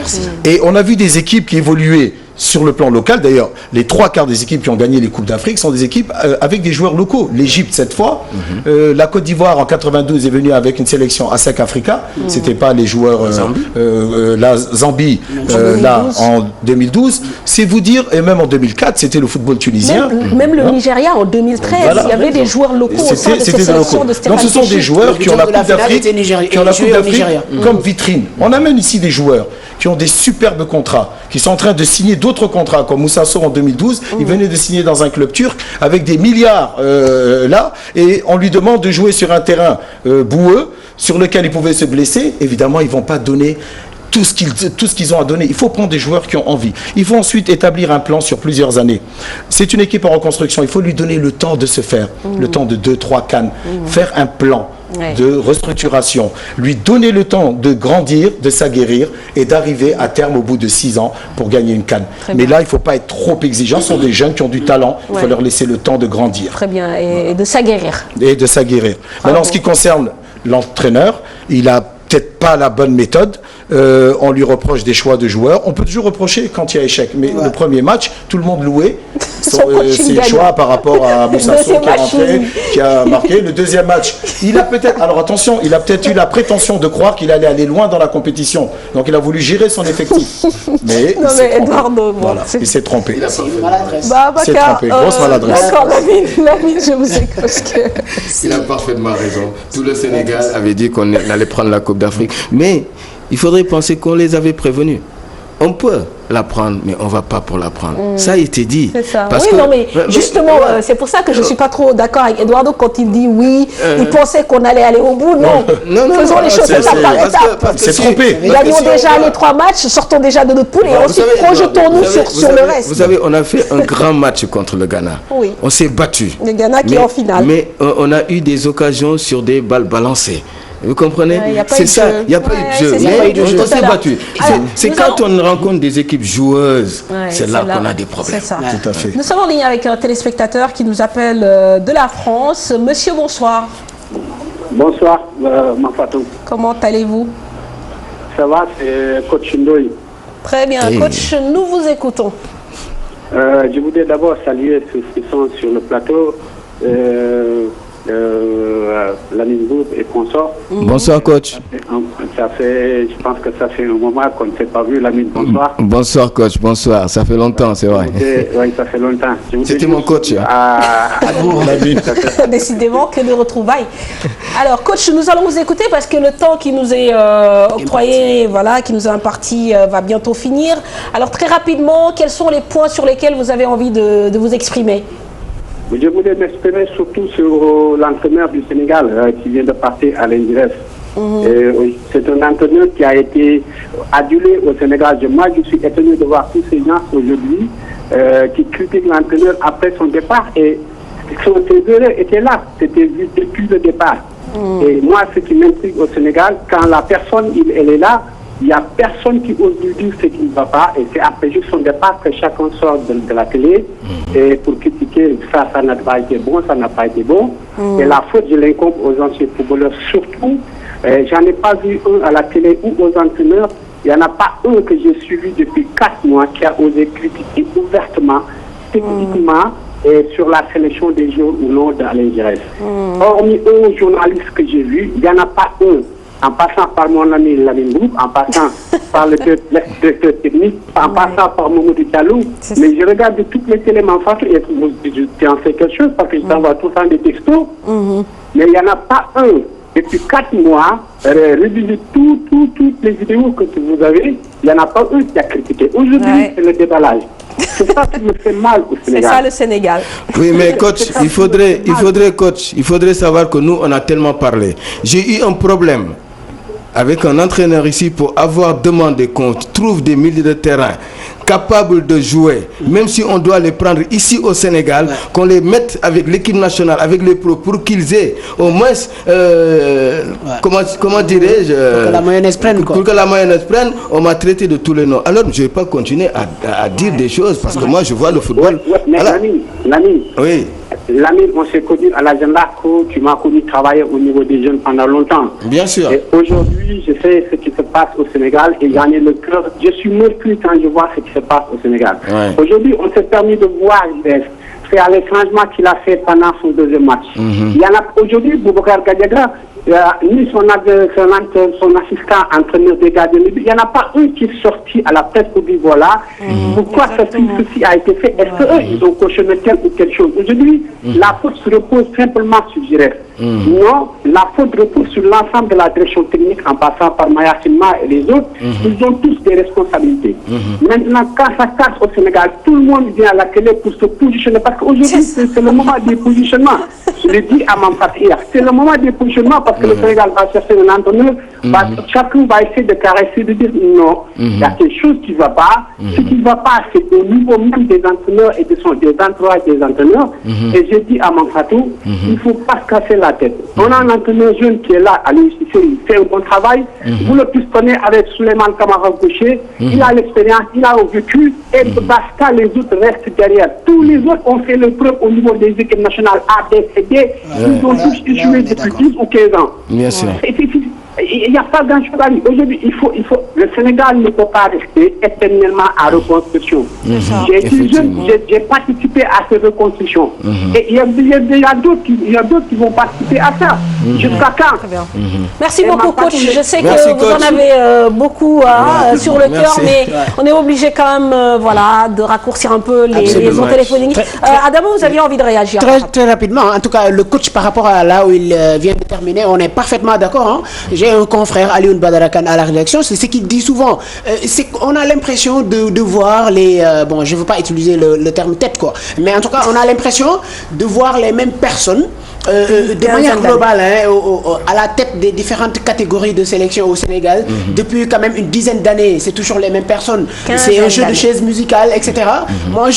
Et on a vu des équipes qui évoluaient sur le plan local. D'ailleurs, les 3/4 des équipes qui ont gagné les Coupes d'Afrique sont des équipes avec des joueurs locaux. L'Égypte, cette fois. La Côte d'Ivoire, en 92, est venue avec une sélection ASEC Africa. C'était pas les joueurs... la Zambie, là, en 2012. C'est vous dire, et même en 2004, c'était le football tunisien. Même le Nigeria, en 2013, Voilà. il y avait des joueurs locaux au sein de cette sélection de Stéphane Donc ce sont des joueurs qui ont la Coupe d'Afrique comme vitrine. On amène ici des joueurs qui ont des superbes contrats, qui sont en train de signer d'autres contrats, comme Moussa Sow en 2012. Il venait de signer dans un club turc avec des milliards là, et on lui demande de jouer sur un terrain boueux, sur lequel il pouvait se blesser. Évidemment, ils ne vont pas donner tout ce qu'ils ont à donner. Il faut prendre des joueurs qui ont envie. Il faut ensuite établir un plan sur plusieurs années. C'est une équipe en reconstruction. Il faut lui donner le temps de se faire, le temps de 2-3 cannes, faire un plan de restructuration, lui donner le temps de grandir, de s'aguerrir et d'arriver à terme au bout de 6 ans pour gagner une canne. Mais là, il ne faut pas être trop exigeant. Ce sont des jeunes qui ont du talent. Il faut leur laisser le temps de grandir. Très bien, et de s'aguerrir. Et de s'aguerrir. Maintenant, en ce qui concerne l'entraîneur, il a peut-être pas la bonne méthode. On lui reproche des choix de joueurs. On peut toujours reprocher quand il y a échec. Mais le premier match, tout le monde louait ses choix par rapport à Moussa Sow qui est rentré, qui a marqué. Le deuxième match, il a peut-être, alors attention, il a peut-être eu la prétention de croire qu'il allait aller loin dans la compétition. Donc il a voulu gérer son effectif. Mais il s'est trompé. Eduardo, voilà, il s'est trompé. C'est une maladresse. Il s'est trompé, grosse maladresse. D'accord, Lamine, je vous écoute. Il a parfaitement raison. Tout le Sénégal avait dit qu'on allait prendre la Coupe d'Afrique. Mais il faudrait penser qu'on les avait prévenus. On peut la prendre, mais on ne va pas pour la prendre. Ça a été dit. C'est ça. Parce oui, que, non, mais justement, c'est pour ça que je ne suis pas trop d'accord avec Eduardo quand il dit oui, il pensait qu'on allait aller au bout. Non, faisons les choses étape par étape. C'est trompé. Gagnons déjà les 3 matchs, sortons déjà de notre poule et ensuite projetons-nous sur le reste. Vous savez, on a fait un grand match contre le Ghana. Oui. On s'est battu. Le Ghana qui est en finale. Mais on a eu des occasions sur des balles balancées. Vous comprenez? C'est ça, il n'y a pas eu de jeu. Mais on s'est battu. C'est quand on rencontre des équipes joueuses, c'est là qu'on a des problèmes. C'est ça. Tout à fait. Nous sommes en ligne avec un téléspectateur qui nous appelle de la France. Monsieur, bonsoir. Bonsoir, Mafatou. Comment allez-vous? Ça va, c'est coach Ndoye. Très bien, coach, nous vous écoutons. Je voudrais d'abord saluer ceux qui sont sur le plateau. Lamine Boub et consorts. Bonsoir coach. Je pense que ça fait un moment qu'on ne s'est pas vu, Lamine. Bonsoir. Bonsoir coach, bonsoir. Ça fait longtemps, c'est vrai. Oui, ça fait longtemps. C'était mon coach. Décidément que de retrouvailles. Alors coach, nous allons vous écouter parce que le temps qui nous est octroyé, voilà, qui nous est imparti, va bientôt finir. Alors très rapidement, quels sont les points sur lesquels vous avez envie de vous exprimer? Je voulais m'exprimer surtout sur l'entraîneur du Sénégal qui vient de passer à l'Indiref. C'est un entraîneur qui a été adulé au Sénégal. Moi, je suis étonné de voir tous ces gens aujourd'hui qui critiquent l'entraîneur après son départ. Et son trésorier était là. C'était vu depuis le départ. Et moi, ce qui m'intrigue au Sénégal, quand la personne, elle est là, il n'y a personne qui ose lui dire ce qui ne va pas. Et c'est après juste son départ que chacun sort de la télé et pour critiquer ça n'a pas été bon, ça n'a pas été bon. Et la faute, je l'incombe aux anciens footballeurs. Surtout, j'en ai pas vu un à la télé ou aux entraîneurs il n'y en a pas un que j'ai suivi depuis 4 mois qui a osé critiquer ouvertement, techniquement, et sur la sélection des joueurs ou non d'Alain Giresse. Hormis un journaliste que j'ai vu, il n'y en a pas un. En passant par mon ami Lamine Group, en passant par le directeur technique, en passant par Mamadou Diallo. Mais je regarde toutes les télés en face et tu en fais quelque chose parce que je t'envoie tout le temps des textos. Mais il n'y en a pas un. Depuis 4 mois, révisez toutes les vidéos que vous avez, il n'y en a pas un qui a critiqué. Aujourd'hui, c'est le déballage. C'est ça qui me fait mal au Sénégal. C'est ça le Sénégal. Oui, mais coach, il faudrait savoir que nous, on a tellement parlé. J'ai eu un problème avec un entraîneur ici pour avoir demandé qu'on trouve des milieux de terrain capables de jouer, même si on doit les prendre ici au Sénégal, qu'on les mette avec l'équipe nationale, avec les pros, pour qu'ils aient au moins, comment dirais-je, pour que la mayonnaise prenne, quoi. Pour que la mayonnaise prenne, on m'a traité de tous les noms. Alors, je ne vais pas continuer à dire des choses, parce que moi, je vois le football. Mais voilà. Lamine, oui. Lamine, on s'est connu à l'agenda que tu m'as connu travailler au niveau des jeunes pendant longtemps. Bien sûr. Et aujourd'hui, je sais ce qui se passe au Sénégal et j'en ai le cœur. Je suis meurtri quand je vois ce qui se passe au Sénégal. Ouais. Aujourd'hui, on s'est permis de voir faire les changements qu'il a fait pendant son deuxième match. Il y en a aujourd'hui, Boubacar Gadiaga, ni son assistant entraîneur des gardiens, il n'y en a pas un qui est sorti à la presse pour dire voilà pourquoi ceci a été fait. Est-ce qu'eux, ils ont cautionné tel ou quelque chose? Aujourd'hui, la faute se repose simplement sur Giresse. Non, la faute repose sur l'ensemble de la direction technique en passant par Maya Silma et les autres. Ils ont tous des responsabilités. Maintenant, quand ça casse au Sénégal, tout le monde vient à la télé pour se positionner parce qu'aujourd'hui, c'est le moment des positionnements. Je l'ai dit à Mamfat hier. C'est le moment des positionnements parce que le Sénégal va chercher un entraîneur. Chacun va essayer de caresser, de dire non, il y a quelque chose qui ne va pas. Ce qui ne va pas, c'est au niveau même des entraîneurs et des entourages des entraîneurs. Et j'ai dit à Mamfatou, il ne faut pas se casser la tête. On a un entraîneur jeune qui est là à l'UCC, il fait un bon travail. Vous le tous connaissez avec Souleymane Kamara Gaucher. Il a l'expérience, il a vécu et basta, les autres restent derrière. Tous les autres ont fait le preuve au niveau des équipes nationales A, B, C, D. Ils ont tous échoué depuis 10 ou 15 ans. Bien sûr. Il n'y a pas grand-chose à dire. Aujourd'hui, le Sénégal ne peut pas rester éternellement à reconstruction. J'ai été jeune, j'ai participé à ces reconstructions. Et il y a d'autres qui vont participer à ça. Jusqu'à quand? Merci beaucoup, coach. Je sais que vous en avez beaucoup sur le cœur, mais on est obligé quand même de raccourcir un peu les ondes téléphoniques. Adamo, vous aviez envie de réagir? Très rapidement. En tout cas, le coach, par rapport à là où il vient de terminer, on est parfaitement d'accord. J'ai un confrère, Alioune Badarakan, à la rédaction, c'est ce qu'il dit souvent. On a l'impression de voir les... bon, je ne veux pas utiliser le terme tête, quoi. Mais en tout cas, on a l'impression de voir les mêmes personnes de manière globale à la tête des différentes catégories de sélection au Sénégal. Depuis quand même une dizaine d'années, c'est toujours les mêmes personnes. C'est un jeu de chaises musicales, etc. Moi,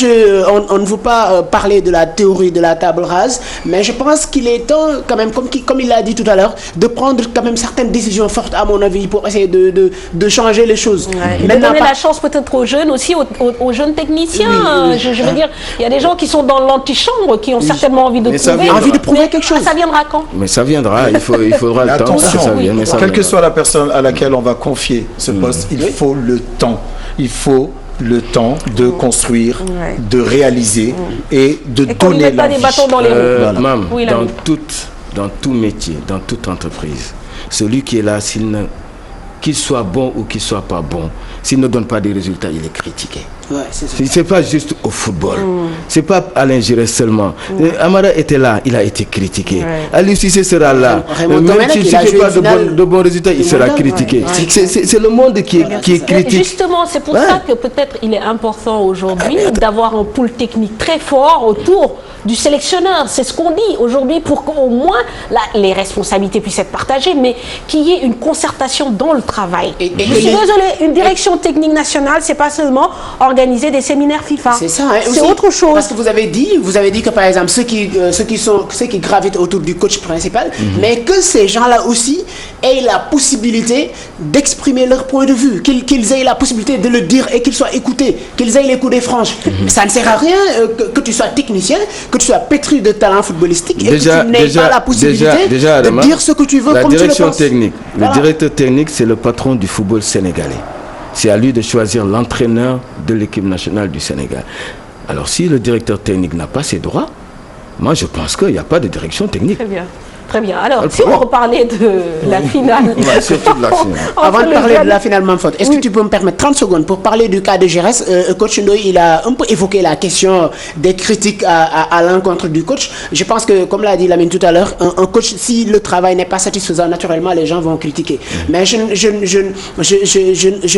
on ne veut pas parler de la théorie de la table rase, mais je pense qu'il est temps quand même, comme il l'a dit tout à l'heure, de prendre quand même certaines décisions fortes, à mon avis, pour essayer de changer les choses. Et de donner la chance peut-être aux jeunes aussi, aux jeunes techniciens. Je veux dire, il y a des gens qui sont dans l'antichambre, qui ont certainement envie de prouver quelque chose. Ça viendra quand? Mais ça viendra, il faudra le temps que ça vienne. Quelle que soit la personne à laquelle on va confier ce poste, il faut le temps. Il faut le temps de construire, de réaliser et de donner pas des bâtons dans les roues. Dans tout métier, dans toute entreprise, celui qui est là, qu'il soit bon ou qu'il soit pas bon, s'il ne donne pas des résultats, il est critiqué. C'est pas juste au football. C'est pas Alain Giresse seulement. Amara était là, il a été critiqué. Aliou Cissé sera là. Même s'il ne fait pas de bons résultats, il sera critiqué. C'est le monde qui est critique. Justement, c'est pour ça que peut-être il est important aujourd'hui d'avoir un pool technique très fort autour du sélectionneur. C'est ce qu'on dit aujourd'hui pour qu'au moins les responsabilités puissent être partagées, mais qu'il y ait une concertation dans le travail. Je suis désolée, une direction technique nationale, c'est pas seulement organiser des séminaires FIFA. C'est ça, c'est autre chose. Parce que vous avez dit que par exemple ceux qui gravitent autour du coach principal, mais que ces gens-là aussi aient la possibilité d'exprimer leur point de vue, qu'ils aient la possibilité de le dire et qu'ils soient écoutés, qu'ils aient les coups des franges. Ça ne sert à rien que tu sois technicien, que tu sois pétri de talent footballistique et que tu n'aies pas la possibilité de dire ce que tu veux comme tu le penses. Le directeur technique, c'est le patron du football sénégalais. c'est à lui de choisir l'entraîneur de l'équipe nationale du Sénégal. Alors si le directeur technique n'a pas ses droits, moi je pense qu'il n'y a pas de direction technique. Très bien. Très bien. Alors, si on reparlait de la finale. Surtout de la finale. Avant de parler de la finale Manfort, est-ce que tu peux me permettre 30 secondes pour parler du cas de Gérès? Coach Ndoye, il a un peu évoqué la question des critiques à l'encontre du coach. Je pense que, comme l'a dit Lamine tout à l'heure, un coach, si le travail n'est pas satisfaisant, naturellement, les gens vont critiquer. Mais je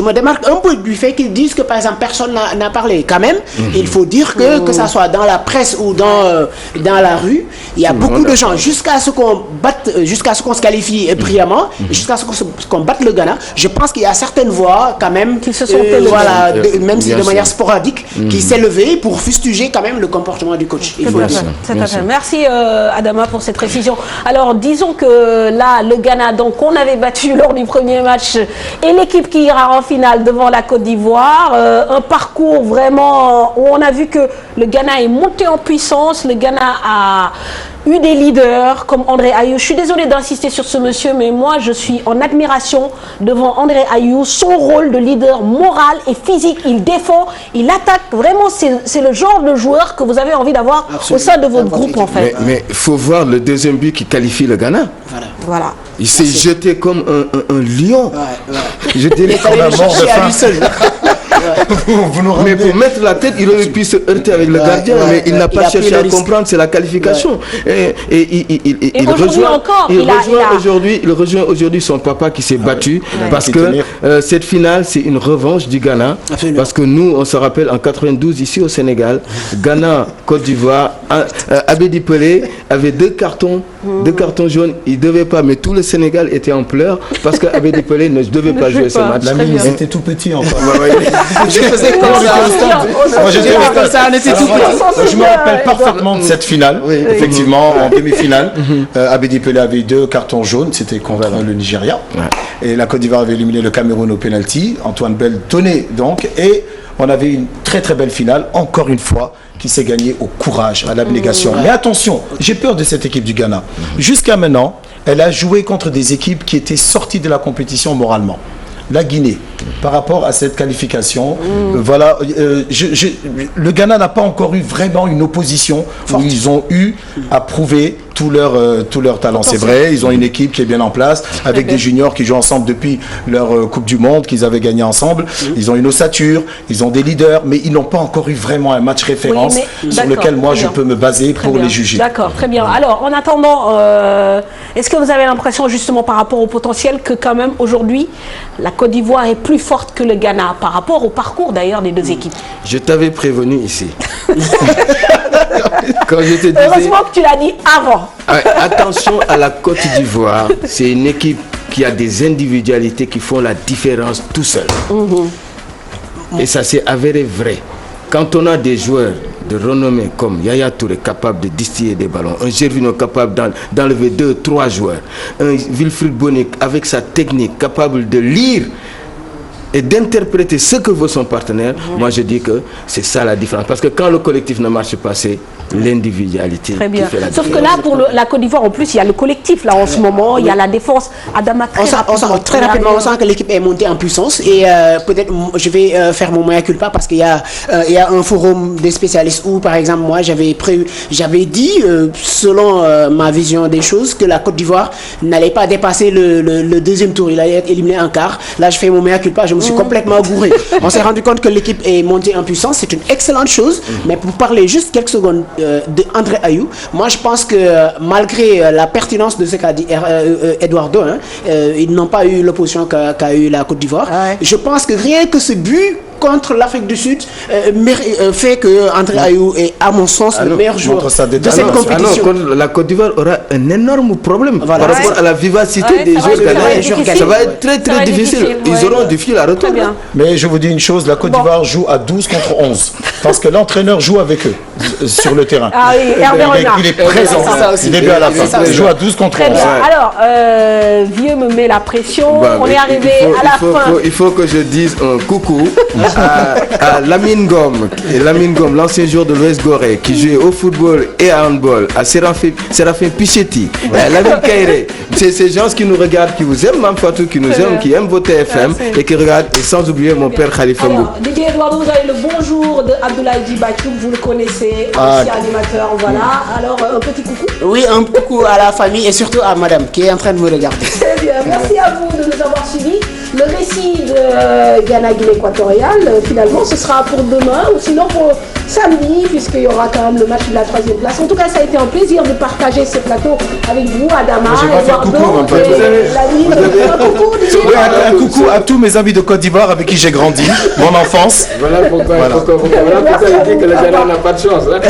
me démarque un peu du fait qu'ils disent que, par exemple, personne n'a parlé. Quand même, il faut dire que ça soit dans la presse ou dans la rue, il y a beaucoup de gens, jusqu'à ce qu'on se qualifie brillamment, jusqu'à ce qu'on batte le Ghana. Je pense qu'il y a certaines voix quand même qui se sont élevées, même si de manière sporadique, qui s'est levée pour fustiger quand même le comportement du coach. Il faut le dire. Merci Adama pour cette précision. Alors disons que là, le Ghana, donc on avait battu lors du premier match, et l'équipe qui ira en finale devant la Côte d'Ivoire, un parcours vraiment où on a vu que le Ghana est monté en puissance, le Ghana a eu des leaders comme André Ayew. Je suis désolée d'insister sur ce monsieur, mais moi je suis en admiration devant André Ayew, son rôle de leader moral et physique. Il défend, il attaque, vraiment c'est le genre de joueur que vous avez envie d'avoir au sein de votre groupe en fait. Mais il faut voir le deuxième but qui qualifie le Ghana. Voilà. Il s'est jeté comme un lion. Je dirais qu'on a mort de faim. Mais pour mettre la tête, il aurait pu se heurter avec le gardien, mais il n'a pas cherché à comprendre, c'est la qualification. Et il rejoint aujourd'hui son papa qui s'est battu, parce que cette finale, c'est une revanche du Ghana. Absolument. Parce que nous, on se rappelle, en 92, ici au Sénégal, Ghana, Côte d'Ivoire, Abedi Pelé avait deux cartons jaunes. Il ne devait pas, mais tout le Sénégal était en pleurs parce qu'Abedi Pelé ne devait pas jouer ce match. La mine, c'était tout petit encore. Je faisais comme ça. Je me rappelle parfaitement de cette finale. Effectivement, en demi-finale, Abedi Pelé avait eu 2 cartons jaunes. C'était contre le Nigeria. Et la Côte d'Ivoire avait éliminé le Cameroun au penalty. Antoine Bell tenait donc. Et on avait une très très belle finale, encore une fois, qui s'est gagnée au courage, à l'abnégation. Mais attention, j'ai peur de cette équipe du Ghana. Jusqu'à maintenant, elle a joué contre des équipes qui étaient sorties de la compétition moralement. La Guinée, par rapport à cette qualification, voilà, le Ghana n'a pas encore eu vraiment une opposition où ils ont eu à prouver tout leur talent. C'est vrai, ils ont une équipe qui est bien en place, avec des juniors qui jouent ensemble depuis leur Coupe du Monde qu'ils avaient gagné ensemble. Ils ont une ossature, ils ont des leaders, mais ils n'ont pas encore eu vraiment un match référence sur lequel moi je peux me baser pour les juger. D'accord, très bien. Alors, en attendant, est-ce que vous avez l'impression justement par rapport au potentiel que quand même aujourd'hui, la Côte d'Ivoire est plus forte que le Ghana par rapport au parcours d'ailleurs des deux équipes? Je t'avais prévenu ici. Quand je te disais, heureusement que tu l'as dit avant. Attention à la Côte d'Ivoire, c'est une équipe qui a des individualités qui font la différence tout seul. Et ça s'est avéré vrai. Quand on a des joueurs de renommée comme Yaya Touré capable de distiller des ballons, un Gervinho capable d'enlever 2-3 joueurs, un Wilfried Bony avec sa technique capable de lire et d'interpréter ce que veut son partenaire, moi je dis que c'est ça la différence. Parce que quand le collectif ne marche pas, c'est l'individualité qui fait la différence. Sauf que là, pour la Côte d'Ivoire, en plus, il y a le collectif là en ce moment, il y a la défense. Adama, très rapidement, on sent que l'équipe est montée en puissance et peut-être je vais faire mon mea culpa parce qu'il y a un forum des spécialistes où, par exemple, moi j'avais dit, selon ma vision des choses, que la Côte d'Ivoire n'allait pas dépasser le deuxième tour, il allait être éliminé en quart. Là, je fais mon mea culpa, je me suis complètement gouré. On s'est rendu compte que l'équipe est montée en puissance, c'est une excellente chose, mais pour parler juste quelques secondes de André Ayew, moi je pense que malgré la pertinence de ce qu'a dit Eduardo, ils n'ont pas eu l'opposition qu'a eu la Côte d'Ivoire. Je pense que rien que ce but contre l'Afrique du Sud fait que André Ayew est, à mon sens, le meilleur joueur de cette compétition. La Côte d'Ivoire aura un énorme problème par rapport à la vivacité des joueurs ghanéens. Ça va être très très difficile. Ils auront du fil à retordre. Mais je vous dis une chose, la Côte d'Ivoire joue à 12 contre 11 parce que l'entraîneur joue avec eux. sur le terrain. Ah oui, Hervé Renard. Il est présent, du début à la fin. Il joue à 12 contre 11. Très bien. Alors, Vieux me met la pression. On est arrivé à la fin. Il faut que je dise un coucou à Lamine Gom, l'ancien joueur de l'Ouest Gorée, qui jouait au football et à handball, à Séraphin Pichetti, Lamine Kairé. C'est ces gens qui nous regardent, qui vous aiment, Mme Fatou, qui nous aiment, qui aiment vos TFM et qui regardent, et sans oublier mon père Khalifa Mbou. Alors, Didier Eduardo, vous avez le bonjour de Abdoulaye Djibachouk, vous le connaissez, ancien animateur, voilà. Alors, un petit coucou. Oui, un coucou à la famille et surtout à madame qui est en train de me regarder. Très bien, merci à vous de nous avoir suivis. Le récit de Ghana-Guinée équatoriale, finalement, ce sera pour demain ou sinon pour samedi, puisqu'il y aura quand même le match de la 3e place. En tout cas, ça a été un plaisir de partager ce plateau avec vous, Adama, Eduardo, Un coucou à tous mes amis de Côte d'Ivoire avec qui j'ai grandi, mon enfance. Voilà pourquoi il dit que le Ghana n'a pas de chance. Hein.